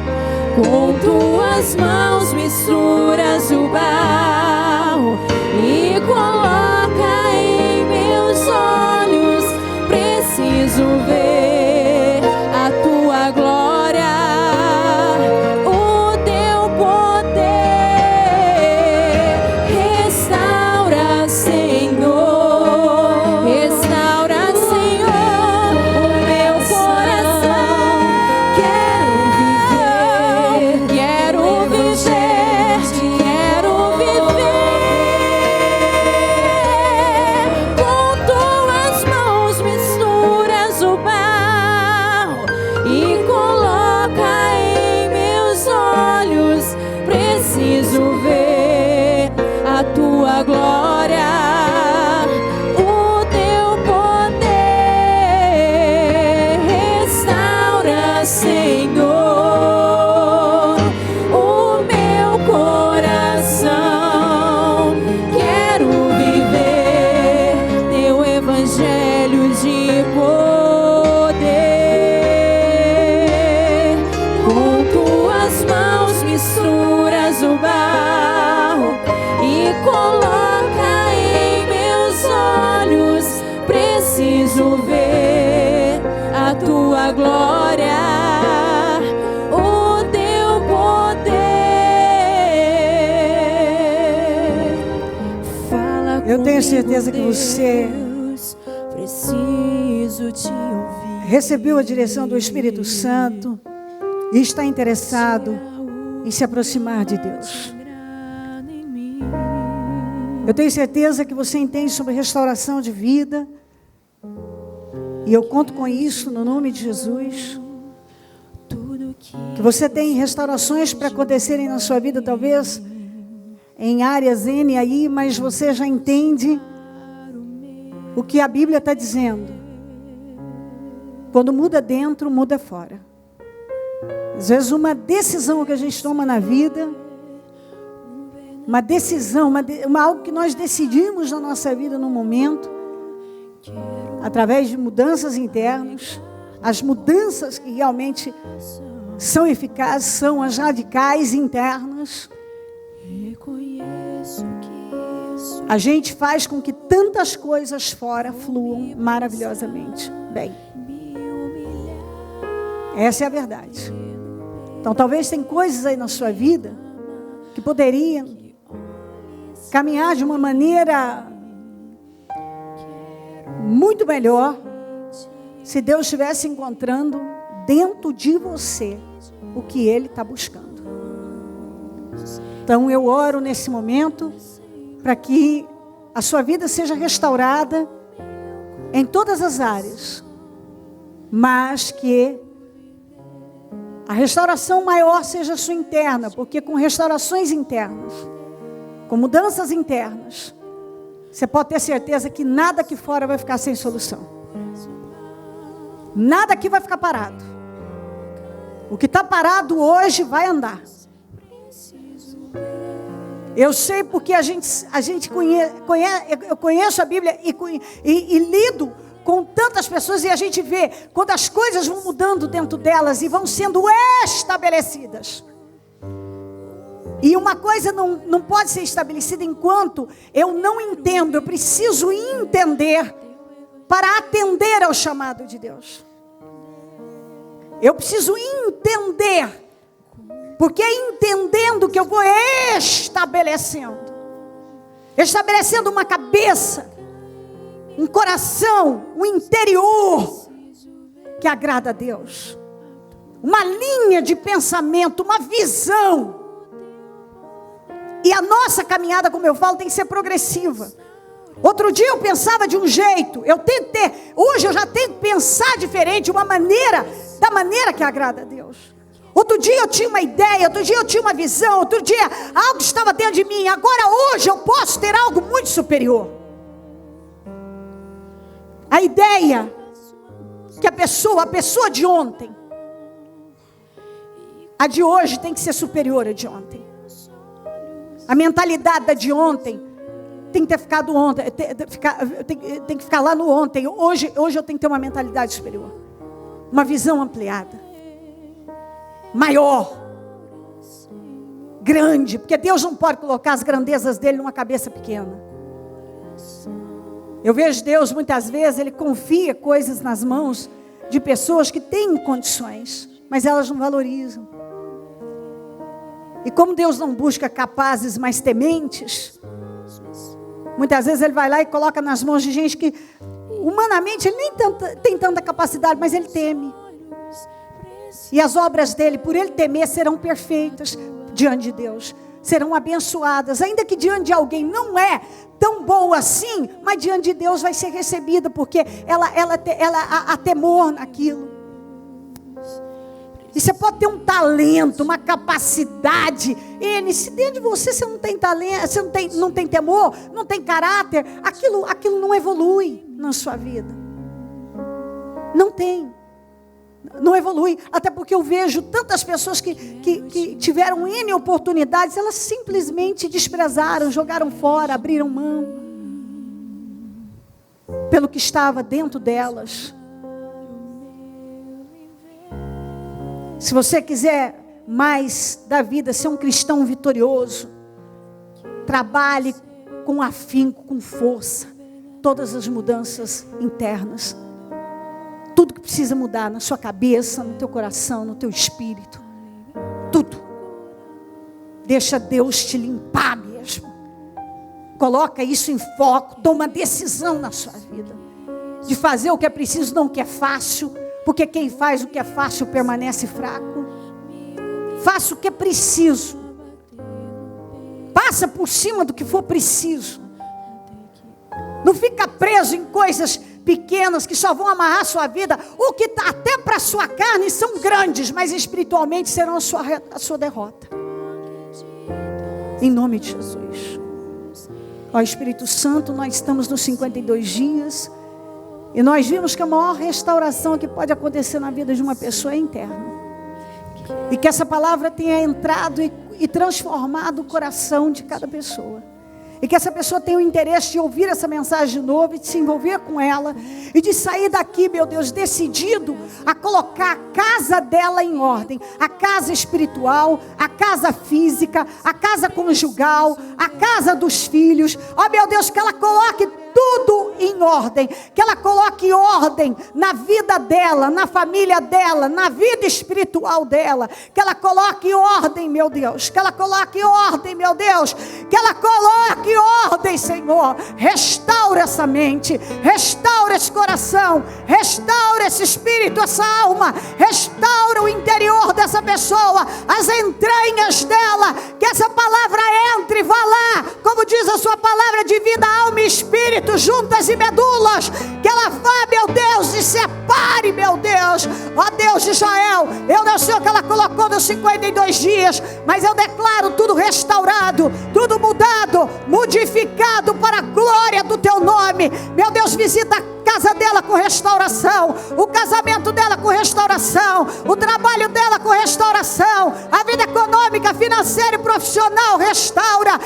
Com tuas mãos misturas o barro e coloca em meus olhos. Preciso ver a tua glória, o teu poder. Restaura, Senhor, restaura, Senhor, o meu coração. Quero viver, quero viver, quero viver. Com tuas mãos misturas o barro e coloca em meus olhos. Preciso ver a tua glória, o teu poder. Restaura, Senhor, o meu coração. Quero viver teu evangelho de poder. Com tuas mãos misturas o barro e coloca em meus olhos. Preciso ver a tua glória, o teu poder. Fala Eu tenho certeza que você Deus, preciso te ouvir. recebeu a direção do Espírito Santo e está interessado em se aproximar de Deus. Eu tenho certeza que você entende sobre restauração de vida. E eu conto com isso no nome de Jesus. Que você tem restaurações para acontecerem na sua vida, talvez em áreas N aí, mas você já entende o que a Bíblia está dizendo. Quando muda dentro, muda fora. Às vezes uma decisão que a gente toma na vida, uma decisão, algo que nós decidimos na nossa vida no momento, através de mudanças internas, as mudanças que realmente são eficazes, são as radicais internas. A gente faz com que tantas coisas fora fluam maravilhosamente bem. Essa é a verdade. Então talvez tem coisas aí na sua vida que poderiam caminhar de uma maneira muito melhor se Deus estivesse encontrando dentro de você o que Ele está buscando. Então eu oro nesse momento para que a sua vida seja restaurada em todas as áreas, mas que a restauração maior seja a sua interna, porque com restaurações internas, com mudanças internas, você pode ter certeza que nada aqui fora vai ficar sem solução. Nada aqui vai ficar parado. O que está parado hoje vai andar. Eu sei porque eu conheço a Bíblia e lido com tantas pessoas e a gente vê quando as coisas vão mudando dentro delas e vão sendo estabelecidas. E uma coisa não pode ser estabelecida enquanto eu não entendo. Eu preciso entender para atender ao chamado de Deus. Eu preciso entender, porque é entendendo que eu vou estabelecendo uma cabeça, um coração, um interior que agrada a Deus, uma linha de pensamento, uma visão. E a nossa caminhada, como eu falo, tem que ser progressiva. Outro dia eu pensava de um jeito, hoje eu já tenho que pensar diferente, da maneira que agrada a Deus. Outro dia eu tinha uma ideia, outro dia eu tinha uma visão, outro dia algo estava dentro de mim. Agora hoje eu posso ter algo muito superior. A ideia que a pessoa de ontem, a de hoje tem que ser superior à de ontem. A mentalidade da de ontem tem que ter ficado ontem, tem que ficar lá no ontem. Hoje eu tenho que ter uma mentalidade superior, uma visão ampliada, maior, grande, porque Deus não pode colocar as grandezas dele numa cabeça pequena. Eu vejo Deus muitas vezes, Ele confia coisas nas mãos de pessoas que têm condições, mas elas não valorizam. E como Deus não busca capazes, mas tementes, muitas vezes Ele vai lá e coloca nas mãos de gente que humanamente Ele nem tem tanta capacidade, mas Ele teme. E as obras dele, por Ele temer, serão perfeitas diante de Deus, serão abençoadas, ainda que diante de alguém não é tão bom assim, mas diante de Deus vai ser recebida, porque ela há temor naquilo. E você pode ter um talento, uma capacidade, se dentro de você não tem talento, você não tem temor, não tem caráter, aquilo não evolui na sua vida. Não evolui, até porque eu vejo tantas pessoas que tiveram N oportunidades, elas simplesmente desprezaram, jogaram fora, abriram mão, pelo que estava dentro delas. Se você quiser mais da vida, ser um cristão vitorioso, trabalhe com afinco, com força, todas as mudanças internas. Tudo que precisa mudar na sua cabeça, no teu coração, no teu espírito. Tudo. Deixa Deus te limpar mesmo. Coloca isso em foco. Toma uma decisão na sua vida. De fazer o que é preciso, não o que é fácil. Porque quem faz o que é fácil permanece fraco. Faça o que é preciso. Passa por cima do que for preciso. Não fica preso em coisas pequenas que só vão amarrar a sua vida. O que até para a sua carne são grandes, mas espiritualmente serão a sua derrota. Em nome de Jesus. Ó Espírito Santo, nós estamos nos 52 dias. E nós vimos que a maior restauração que pode acontecer na vida de uma pessoa é interna. E que essa palavra tenha entrado e transformado o coração de cada pessoa. E que essa pessoa tenha o interesse de ouvir essa mensagem de novo e de se envolver com ela. E de sair daqui, meu Deus, decidido a colocar a casa dela em ordem. A casa espiritual, a casa física, a casa conjugal, a casa dos filhos. Ó meu Deus, que ela coloque tudo em ordem, que ela coloque ordem na vida dela, na família dela, na vida espiritual dela, que ela coloque ordem, meu Deus, que ela coloque ordem, meu Deus, que ela coloque ordem, Senhor. Restaura essa mente, restaura esse coração, restaura esse espírito, essa alma, restaura o interior dessa pessoa, as entranhas dela, que essa palavra entre, vá lá, como diz a sua palavra, de vida, alma e espírito, juntas e medulas, que ela vá, meu Deus, e separe, meu Deus, ó Deus de Israel. Eu não sei o que ela colocou nos 52 dias, mas eu declaro tudo restaurado, tudo mudado, modificado para a glória do teu nome. Meu Deus, visita a casa dela com restauração, o casamento dela com restauração, o trabalho dela com restauração, a vida econômica, financeira e profissional, restaura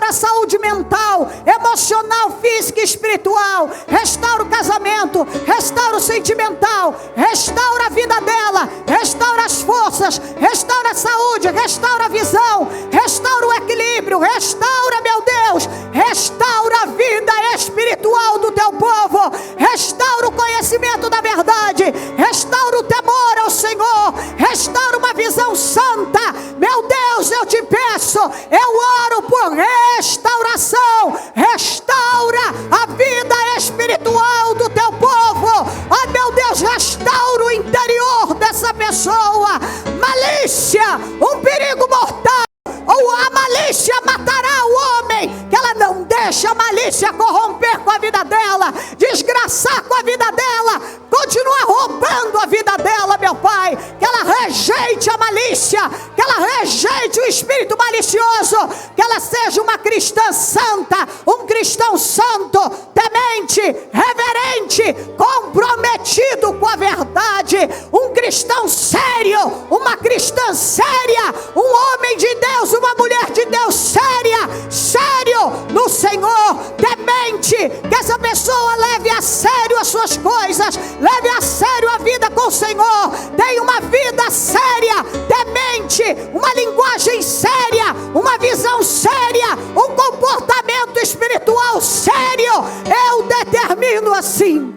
a saúde mental, emocional, física e espiritual, restaura o casamento, restaura o sentimental, restaura a vida dela, restaura as forças, restaura a saúde, restaura a visão, restaura o equilíbrio, restaura, meu Deus, restaura a vida espiritual do teu povo, restaura o conhecimento da verdade, restaura o temor ao Senhor, restaura uma visão santa. Meu Deus, eu te peço, eu oro por restauração, restaura a vida espiritual do teu povo. Ó meu Deus, restaura o interior dessa pessoa. Malícia, um perigo mortal, ou a malícia matará o homem, que ela não deixa a malícia corromper com a vida dela, desgraçar com a vida dela, continuar roubando a vida dela, meu Pai. Que ela rejeite a malícia, que ela rejeite o espírito malicioso, que ela seja uma cristã santa, um cristão santo, temente, reverente, comprometido com a verdade, um cristão sério, uma cristã séria, um homem de Deus, uma mulher de Deus séria, sério no Senhor, temente, que essa pessoa leve a sério as suas coisas, leve a sério a vida com o Senhor, tenha uma vida séria, temente, uma linguagem séria, uma visão séria, um comportamento espiritual sério. Eu determino assim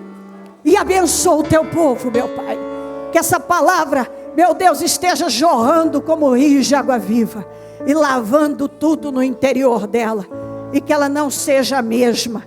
e abençoo o teu povo, meu Pai, que essa palavra, meu Deus, esteja jorrando como rios de água viva e lavando tudo no interior dela, e que ela não seja a mesma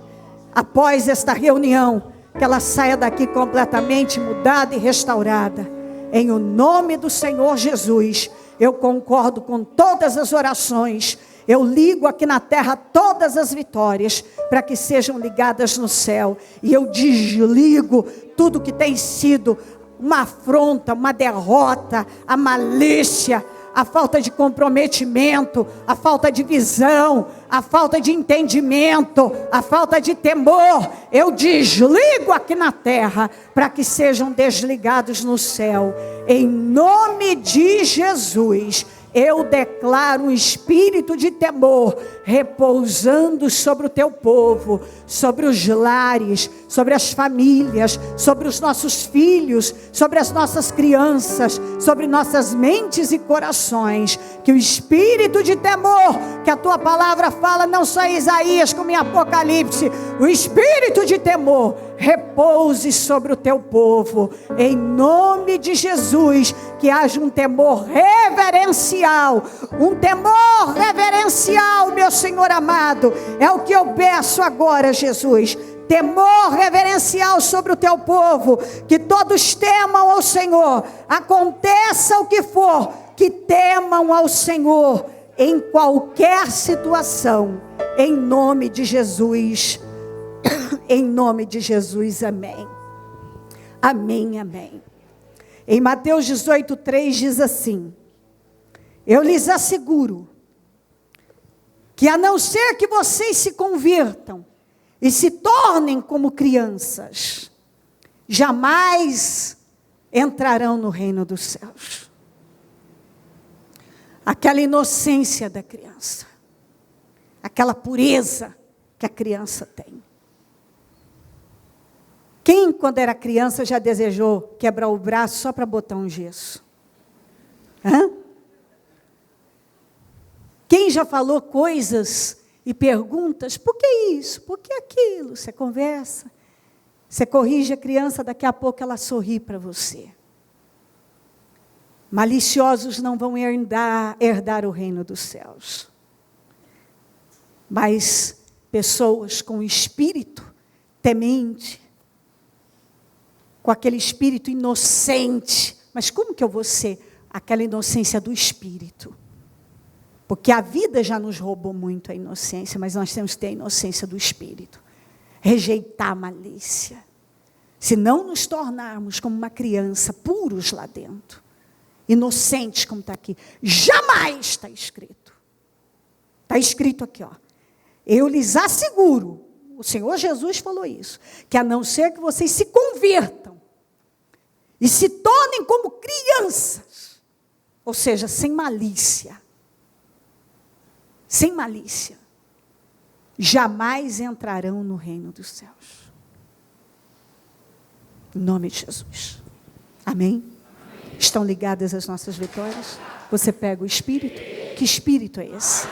após esta reunião, que ela saia daqui completamente mudada e restaurada. Em o nome do Senhor Jesus, eu concordo com todas as orações, eu ligo aqui na terra todas as vitórias, para que sejam ligadas no céu, e eu desligo tudo que tem sido uma afronta, uma derrota, a malícia, a falta de comprometimento, a falta de visão, a falta de entendimento, a falta de temor. Eu desligo aqui na terra, para que sejam desligados no céu. Em nome de Jesus, eu declaro um espírito de temor repousando sobre o teu povo, sobre os lares, sobre as famílias, sobre os nossos filhos, sobre as nossas crianças, sobre nossas mentes e corações. Que o espírito de temor, que a tua palavra fala não só em Isaías como em Apocalipse, o espírito de temor repouse sobre o teu povo, em nome de Jesus. Que haja um temor reverencial, meu Senhor amado, é o que eu peço agora, Jesus. Temor reverencial sobre o teu povo, que todos temam ao Senhor, aconteça o que for, que temam ao Senhor em qualquer situação, em nome de Jesus. em nome de Jesus, amém. Amém, amém. Em Mateus 18:3 diz assim: eu lhes asseguro que a não ser que vocês se convirtam e se tornem como crianças, jamais entrarão no reino dos céus. Aquela inocência da criança, aquela pureza que a criança tem. Quem, quando era criança, já desejou quebrar o braço só para botar um gesso? Hã? Quem já falou coisas e perguntas, por que isso? Por que aquilo? Você conversa, você corrige a criança, daqui a pouco ela sorri para você. Maliciosos não vão herdar o reino dos céus. Mas pessoas com espírito temente, com aquele espírito inocente. Mas como que eu vou ser aquela inocência do espírito? Porque a vida já nos roubou muito a inocência, mas nós temos que ter a inocência do espírito. Rejeitar a malícia. Se não nos tornarmos como uma criança, puros lá dentro, inocentes como está aqui, jamais está escrito. Está escrito aqui, ó. Eu lhes asseguro, o Senhor Jesus falou isso, que a não ser que vocês se convertam e se tornem como crianças, ou seja, sem malícia, jamais entrarão no reino dos céus. Em nome de Jesus. Amém? Estão ligadas as nossas vitórias? Você pega o Espírito? Que Espírito é esse?